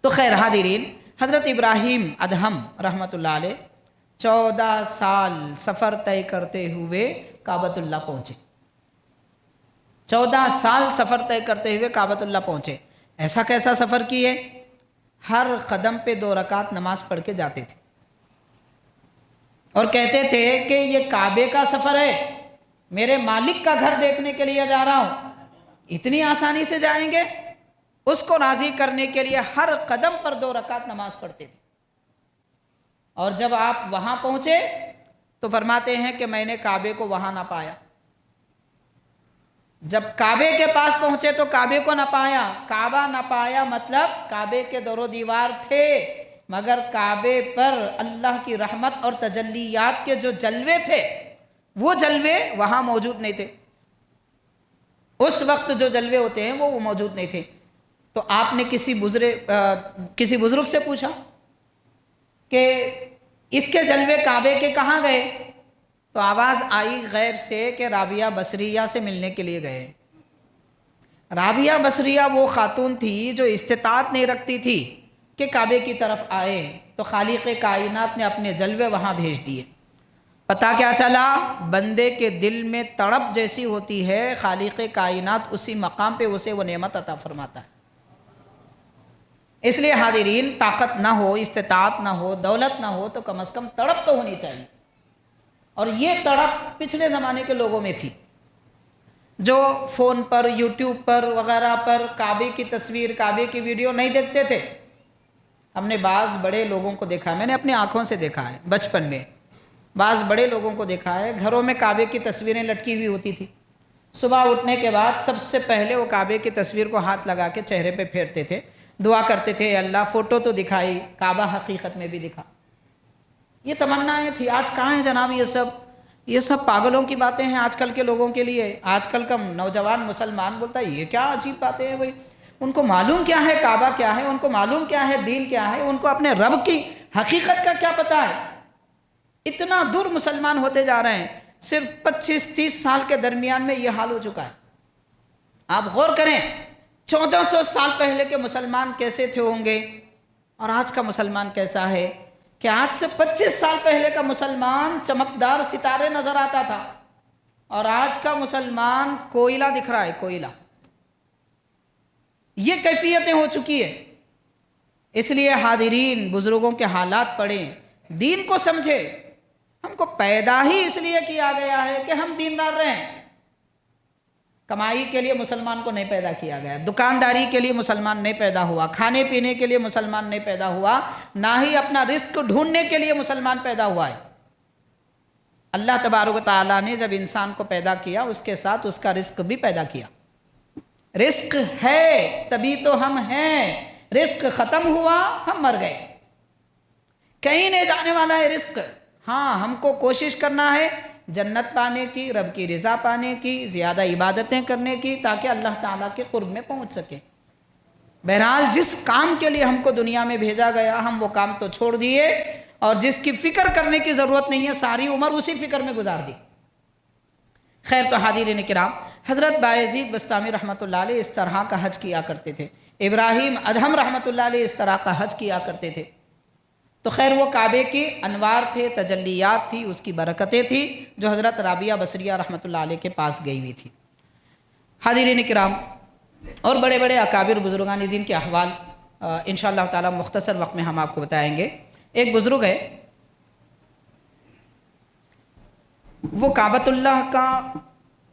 تو خیر حاضرین، حضرت ابراہیم ادہم رحمۃ اللہ علیہ 14 سال سفر طے کرتے ہوئے کعبۃ اللہ پہنچے، 14 سال سفر طے کرتے ہوئے کعبۃ اللہ پہنچے۔ ایسا کیسا سفر کیے؟ ہر قدم پہ 2 رکعت نماز پڑھ کے جاتے تھے اور کہتے تھے کہ یہ کعبے کا سفر ہے، میرے مالک کا گھر دیکھنے کے لیے جا رہا ہوں، اتنی آسانی سے جائیں گے؟ اس کو راضی کرنے کے لیے ہر قدم پر 2 رکعت نماز پڑھتے تھے. اور جب آپ وہاں پہنچے تو فرماتے ہیں کہ میں نے کعبے کو وہاں نہ پایا. جب کعبے کے پاس پہنچے تو کعبے کو نہ پایا. کعبہ نہ پایا مطلب کعبے کے در و دیوار تھے، مگر کعبے پر اللہ کی رحمت اور تجلیات کے جو جلوے تھے وہ جلوے وہاں موجود نہیں تھے. اس وقت جو جلوے ہوتے ہیں وہ موجود نہیں تھے. تو آپ نے کسی بزرگ سے پوچھا کہ اس کے جلوے کعبے کے کہاں گئے؟ تو آواز آئی غیب سے کہ رابعہ بصریہ سے ملنے کے لیے گئے. رابعہ بصریہ وہ خاتون تھی جو استطاعت نہیں رکھتی تھی کہ کعبے کی طرف آئے، تو خالق کائنات نے اپنے جلوے وہاں بھیج دیے. پتہ کیا چلا؟ بندے کے دل میں تڑپ جیسی ہوتی ہے، خالق کائنات اسی مقام پہ اسے وہ نعمت عطا فرماتا ہے. اس لیے حاضرین، طاقت نہ ہو، استطاعت نہ ہو، دولت نہ ہو تو کم از کم تڑپ تو ہونی چاہیے. اور یہ تڑپ پچھلے زمانے کے لوگوں میں تھی جو فون پر، یوٹیوب پر وغیرہ پر کعبے کی تصویر، کعبے کی ویڈیو نہیں دیکھتے تھے. ہم نے بعض بڑے لوگوں کو دیکھا، میں نے اپنی آنکھوں سے دیکھا ہے بچپن میں، بعض بڑے لوگوں کو دیکھا ہے گھروں میں کعبے کی تصویریں لٹکی ہوئی ہوتی تھی. صبح اٹھنے کے بعد سب سے پہلے وہ کعبے کی تصویر کو ہاتھ لگا کے چہرے پہ پھیرتے تھے، دعا کرتے تھے اللہ فوٹو تو دکھائی، کعبہ حقیقت میں بھی دکھا. یہ تمنائیں تھی. آج کہاں ہیں جناب یہ سب پاگلوں کی باتیں ہیں آج کل کے لوگوں کے لیے. آج کل کا نوجوان مسلمان بولتا ہے یہ کیا عجیب باتیں ہیں بھائی. ان کو معلوم کیا ہے کعبہ کیا ہے، ان کو معلوم کیا ہے دین کیا ہے، ان کو اپنے رب کی حقیقت کا کیا پتہ ہے. اتنا دور مسلمان ہوتے جا رہے ہیں. صرف 25-30 سال کے درمیان میں یہ حال ہو چکا ہے. آپ غور کریں 1400 سال پہلے کے مسلمان کیسے تھے ہوں گے اور آج کا مسلمان کیسا ہے. کہ آج سے 25 سال پہلے کا مسلمان چمکدار ستارے نظر آتا تھا اور آج کا مسلمان کوئلہ دکھ رہا ہے، کوئلہ. یہ کیفیتیں ہو چکی ہے. اس لیے حاضرین، بزرگوں کے حالات پڑھیں، دین کو سمجھے. ہم کو پیدا ہی اس لیے کیا گیا ہے کہ ہم دیندار رہیں. کمائی کے لیے مسلمان کو نہیں پیدا کیا گیا، دکانداری کے لیے مسلمان نہیں پیدا ہوا، کھانے پینے کے لیے مسلمان نہیں پیدا ہوا، نہ ہی اپنا رزق ڈھونڈنے کے لیے مسلمان پیدا ہوا ہے. اللہ تبارک و تعالیٰ نے جب انسان کو پیدا کیا اس کے ساتھ اس کا رزق بھی پیدا کیا. رزق ہے تبھی تو ہم ہیں، رزق ختم ہوا ہم مر گئے. کہیں نہیں جانے والا ہے رزق. ہاں ہم کو کوشش کرنا ہے جنت پانے کی، رب کی رضا پانے کی، زیادہ عبادتیں کرنے کی تاکہ اللہ تعالیٰ کے قرب میں پہنچ سکے. بہرحال جس کام کے لیے ہم کو دنیا میں بھیجا گیا ہم وہ کام تو چھوڑ دیے، اور جس کی فکر کرنے کی ضرورت نہیں ہے ساری عمر اسی فکر میں گزار دی. خیر تو حاضرین کرام، حضرت بایزید بسطامی رحمۃ اللہ علیہ اس طرح کا حج کیا کرتے تھے. ابراہیم ادہم رحمۃ اللہ علیہ اس طرح کا حج کیا کرتے تھے. تو خیر وہ کعبے کی انوار تھے، تجلیات تھی، اس کی برکتیں تھیں جو حضرت رابعہ بصریہ رحمۃ اللہ علیہ کے پاس گئی ہوئی تھی. حاضرین کرام، اور بڑے بڑے اکابر بزرگان دین کے احوال انشاءاللہ تعالی مختصر وقت میں ہم آپ کو بتائیں گے. ایک بزرگ ہے، وہ کعبۃ اللہ کا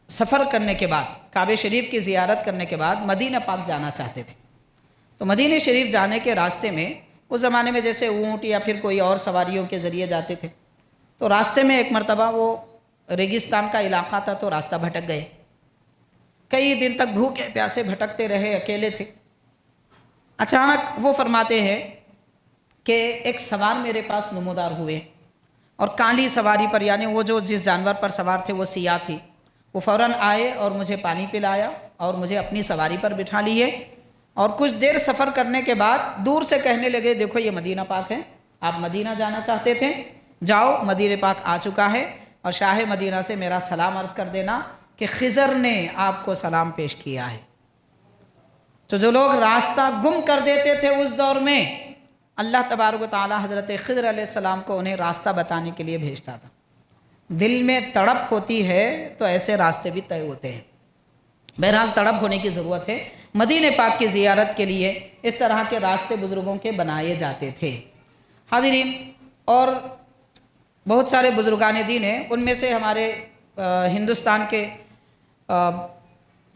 سفر کرنے کے بعد، کعبہ شریف کی زیارت کرنے کے بعد مدینہ پاک جانا چاہتے تھے. تو مدینہ شریف جانے کے راستے میں اس زمانے میں جیسے اونٹ یا پھر کوئی اور سواریوں کے ذریعے جاتے تھے، تو راستے میں ایک مرتبہ وہ ریگستان کا علاقہ تھا تو راستہ بھٹک گئے. کئی دن تک بھوکے پیاسے بھٹکتے رہے، اکیلے تھے. اچانک وہ فرماتے ہیں کہ ایک سوار میرے پاس نمودار ہوئے اور کالی سواری پر، یعنی وہ جو جس جانور پر سوار تھے وہ سیاہ تھی. وہ فوراً آئے اور مجھے پانی پلایا اور مجھے اپنی سواری پر بٹھا لیے، اور کچھ دیر سفر کرنے کے بعد دور سے کہنے لگے دیکھو یہ مدینہ پاک ہے، آپ مدینہ جانا چاہتے تھے، جاؤ مدینہ پاک آ چکا ہے، اور شاہ مدینہ سے میرا سلام عرض کر دینا کہ خضر نے آپ کو سلام پیش کیا ہے. تو جو لوگ راستہ گم کر دیتے تھے اس دور میں، اللہ تبارک و تعالی حضرت خضر علیہ السلام کو انہیں راستہ بتانے کے لیے بھیجتا تھا. دل میں تڑپ ہوتی ہے تو ایسے راستے بھی طے ہوتے ہیں. بہرحال تڑپ ہونے کی ضرورت ہے. مدینہ پاک کی زیارت کے لیے اس طرح کے راستے بزرگوں کے بنائے جاتے تھے. حاضرین، اور بہت سارے بزرگان دین ہیں، ان میں سے ہمارے ہندوستان کے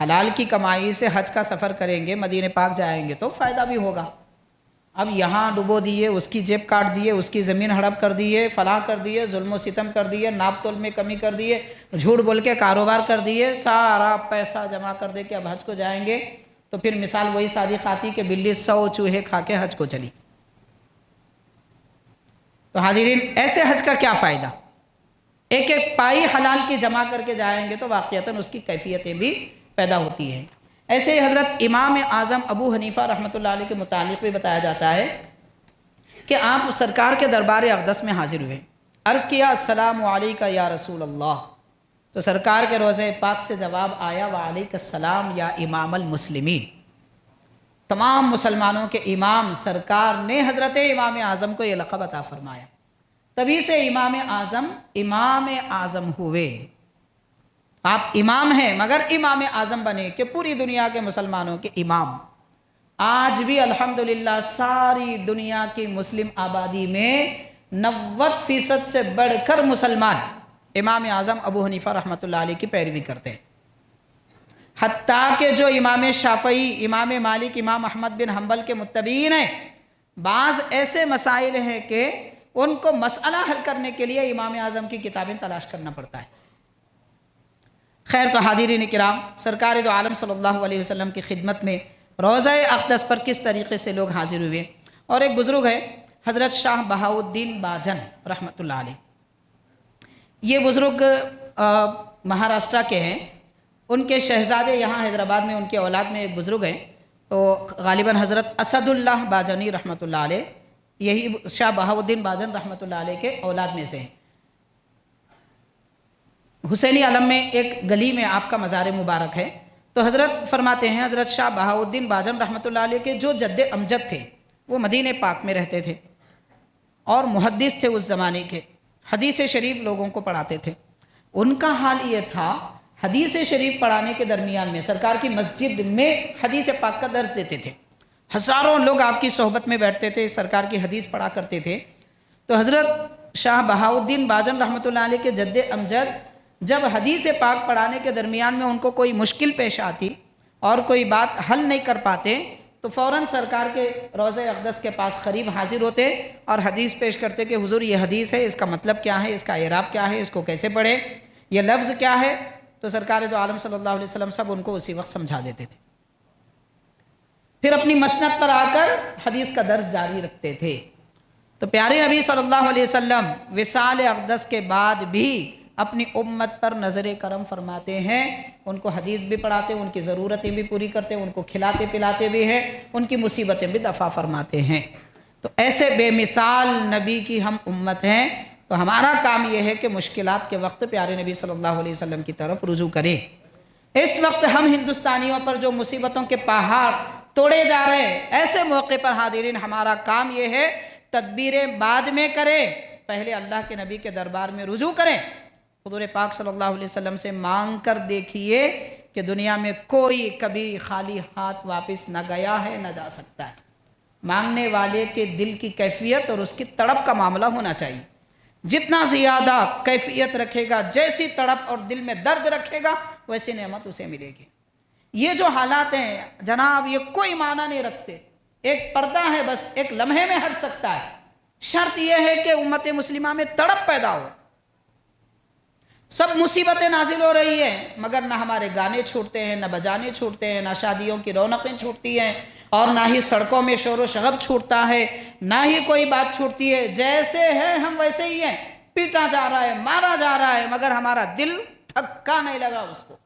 حلال کی کمائی سے حج کا سفر کریں گے، مدینہ پاک جائیں گے تو فائدہ بھی ہوگا۔ اب یہاں ڈبو دیے، اس کی جیب کاٹ دیے، اس کی زمین ہڑپ کر دیے، فلاں کر دیے، ظلم و ستم کر دیے، ناپ تول میں کمی کر دیے، جھوٹ بول کے کاروبار کر دیے، سارا پیسہ جمع کر دے کے اب حج کو جائیں گے تو پھر مثال وہی صادق آتی کہ بلی 100 چوہے کھا کے حج کو چلی۔ تو حاضرین، ایسے حج کا کیا فائدہ؟ ایک ایک پائی حلال کی جمع کر کے جائیں گے تو واقعتاً اس کی کیفیتیں بھی پیدا ہوتی ہیں۔ ایسے ہی حضرت امام اعظم ابو حنیفہ رحمۃ اللہ علیہ کے متعلق بھی بتایا جاتا ہے کہ آپ سرکار کے دربار اقدس میں حاضر ہوئے، عرض کیا السلام علیکہ یا رسول اللہ، تو سرکار کے روضہ پاک سے جواب آیا وعلیک السلام یا امام المسلمین۔ تمام مسلمانوں کے امام سرکار نے حضرت امام اعظم کو یہ لقب عطا فرمایا، تبھی سے امام اعظم ہوئے۔ آپ امام ہیں مگر امام اعظم بنے کہ پوری دنیا کے مسلمانوں کے امام۔ آج بھی الحمدللہ ساری دنیا کی مسلم آبادی میں 90% سے بڑھ کر مسلمان امام اعظم ابو حنیفہ رحمۃ اللہ علیہ کی پیروی کرتے ہیں، حتیٰ کہ جو امام شافعی، امام مالک، امام احمد بن حنبل کے متبعین ہیں، بعض ایسے مسائل ہیں کہ ان کو مسئلہ حل کرنے کے لیے امام اعظم کی کتابیں تلاش کرنا پڑتا ہے۔ خیر، تو حاضرین کرام، سرکار دو عالم صلی اللہ علیہ وسلم کی خدمت میں روضہ اقدس پر کس طریقے سے لوگ حاضر ہوئے، اور ایک بزرگ ہے حضرت شاہ بہاؤالدین باجن رحمۃ اللہ علیہ۔ یہ بزرگ مہاراشٹرا کے ہیں، ان کے شہزادے یہاں حیدرآباد میں ان کے اولاد میں ایک بزرگ ہیں، تو غالباً حضرت اسد اللہ باجنی رحمۃ اللہ علیہ یہی شاہ بہاؤالدین باجن رحمۃ اللہ علیہ کے اولاد میں سے ہیں۔ حسینی علم میں ایک گلی میں آپ کا مزار مبارک ہے، تو حضرت فرماتے ہیں حضرت شاہ بہاؤالدین باجن رحمۃ اللہ علیہ کے جو جد امجد تھے وہ مدینہ پاک میں رہتے تھے اور محدث تھے، اس زمانے کے حدیث شریف لوگوں کو پڑھاتے تھے۔ ان کا حال یہ تھا، حدیث شریف پڑھانے کے درمیان میں سرکار کی مسجد میں حدیث پاک کا درس دیتے تھے، ہزاروں لوگ آپ کی صحبت میں بیٹھتے تھے، سرکار کی حدیث پڑھا کرتے تھے۔ تو حضرت شاہ بہاؤالدین باجن رحمۃ اللہ علیہ کے جد امجد جب حدیث پاک پڑھانے کے درمیان میں ان کو کوئی مشکل پیش آتی اور کوئی بات حل نہیں کر پاتے تو فوراً سرکار کے روضہ اقدس کے پاس قریب حاضر ہوتے اور حدیث پیش کرتے کہ حضور یہ حدیث ہے، اس کا مطلب کیا ہے، اس کا اعراب کیا ہے، اس کو کیسے پڑھیں، یہ لفظ کیا ہے، تو سرکار دو عالم صلی اللہ علیہ وسلم سب ان کو اسی وقت سمجھا دیتے تھے۔ پھر اپنی مسند پر آ کر حدیث کا درس جاری رکھتے تھے۔ تو پیارے نبی صلی اللہ علیہ وسلم وصال اقدس کے بعد بھی اپنی امت پر نظر کرم فرماتے ہیں، ان کو حدیث بھی پڑھاتے، ان کی ضرورتیں بھی پوری کرتے، ان کو کھلاتے پلاتے بھی ہیں، ان کی مصیبتیں بھی دفع فرماتے ہیں۔ تو ایسے بے مثال نبی کی ہم امت ہیں، تو ہمارا کام یہ ہے کہ مشکلات کے وقت پیارے نبی صلی اللہ علیہ وسلم کی طرف رجوع کریں۔ اس وقت ہم ہندوستانیوں پر جو مصیبتوں کے پہاڑ توڑے جا رہے ہیں، ایسے موقع پر حاضرین ہمارا کام یہ ہے تدبیریں بعد میں کریں، پہلے اللہ کے نبی کے دربار میں رجوع کریں، حضور پاک صلی اللہ علیہ وسلم سے مانگ کر دیکھیے کہ دنیا میں کوئی کبھی خالی ہاتھ واپس نہ گیا ہے نہ جا سکتا ہے۔ مانگنے والے کے دل کی کیفیت اور اس کی تڑپ کا معاملہ ہونا چاہیے، جتنا زیادہ کیفیت رکھے گا، جیسی تڑپ اور دل میں درد رکھے گا، ویسی نعمت اسے ملے گی۔ یہ جو حالات ہیں جناب، یہ کوئی معنی نہیں رکھتے، ایک پردہ ہے، بس ایک لمحے میں ہٹ سکتا ہے۔ شرط یہ ہے کہ امت مسلمہ میں تڑپ پیدا ہو۔ سب مصیبتیں نازل ہو رہی ہیں مگر نہ ہمارے گانے چھوٹتے ہیں، نہ بجانے چھوٹتے ہیں، نہ شادیوں کی رونقیں چھوٹتی ہیں، اور نہ ہی سڑکوں میں شور و شغب چھوٹتا ہے، نہ ہی کوئی بات چھوٹتی ہے۔ جیسے ہیں ہم ویسے ہی ہیں، پیٹا جا رہا ہے، مارا جا رہا ہے، مگر ہمارا دل تھکا نہیں لگا اس کو۔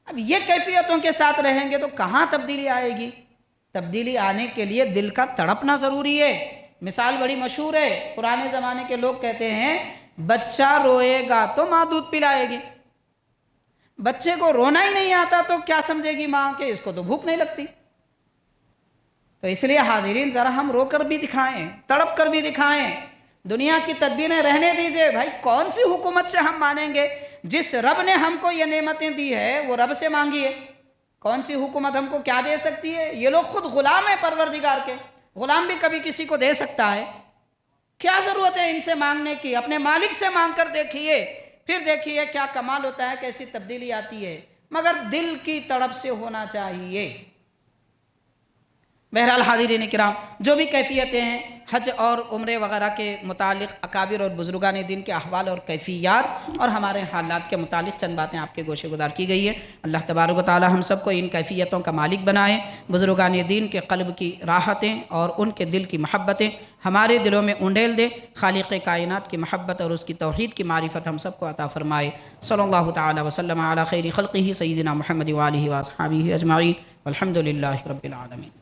اب یہ کیفیتوں کے ساتھ رہیں گے تو کہاں تبدیلی آئے گی؟ تبدیلی آنے کے لیے دل کا تڑپنا ضروری ہے۔ مثال بڑی مشہور ہے، پرانے زمانے کے لوگ کہتے ہیں بچہ روئے گا تو ماں دودھ پلائے گی۔ بچے کو رونا ہی نہیں آتا تو کیا سمجھے گی ماں کہ اس کو تو بھوک نہیں لگتی؟ تو اس لیے حاضرین ذرا ہم رو کر بھی دکھائیں، تڑپ کر بھی دکھائیں۔ دنیا کی تدبیریں رہنے دیجئے بھائی، کون سی حکومت سے ہم مانیں گے؟ جس رب نے ہم کو یہ نعمتیں دی ہے وہ رب سے مانگیے۔ کون سی حکومت ہم کو کیا دے سکتی ہے؟ یہ لوگ خود غلام ہیں پروردگار کے، غلام بھی کبھی کسی کو دے سکتا ہے۔ کیا ضرورت ہے ان سے مانگنے کی؟ اپنے مالک سے مانگ کر دیکھیے، پھر دیکھیے کیا کمال ہوتا ہے، کیسی تبدیلی آتی ہے۔ مگر دل کی طرف سے ہونا چاہیے۔ بہرحال حاضرین کرام، جو بھی کیفیتیں ہیں حج اور عمرے وغیرہ کے متعلق اکابر اور بزرگان دین کے احوال اور کیفیات اور ہمارے حالات کے متعلق چند باتیں آپ کے گوشے گزار کی گئی ہیں۔ اللہ تبارک و تعالی ہم سب کو ان کیفیتوں کا مالک بنائے، بزرگان دین کے قلب کی راحتیں اور ان کے دل کی محبتیں ہمارے دلوں میں اونڈیل دے، خالق کائنات کی محبت اور اس کی توحید کی معرفت ہم سب کو عطا فرمائے۔ صلی اللہ تعالی وسلم علی خیر خلقہ سیدنا محمد وآلہ واصحابہ اجمعین، والحمد للہ رب العالمین۔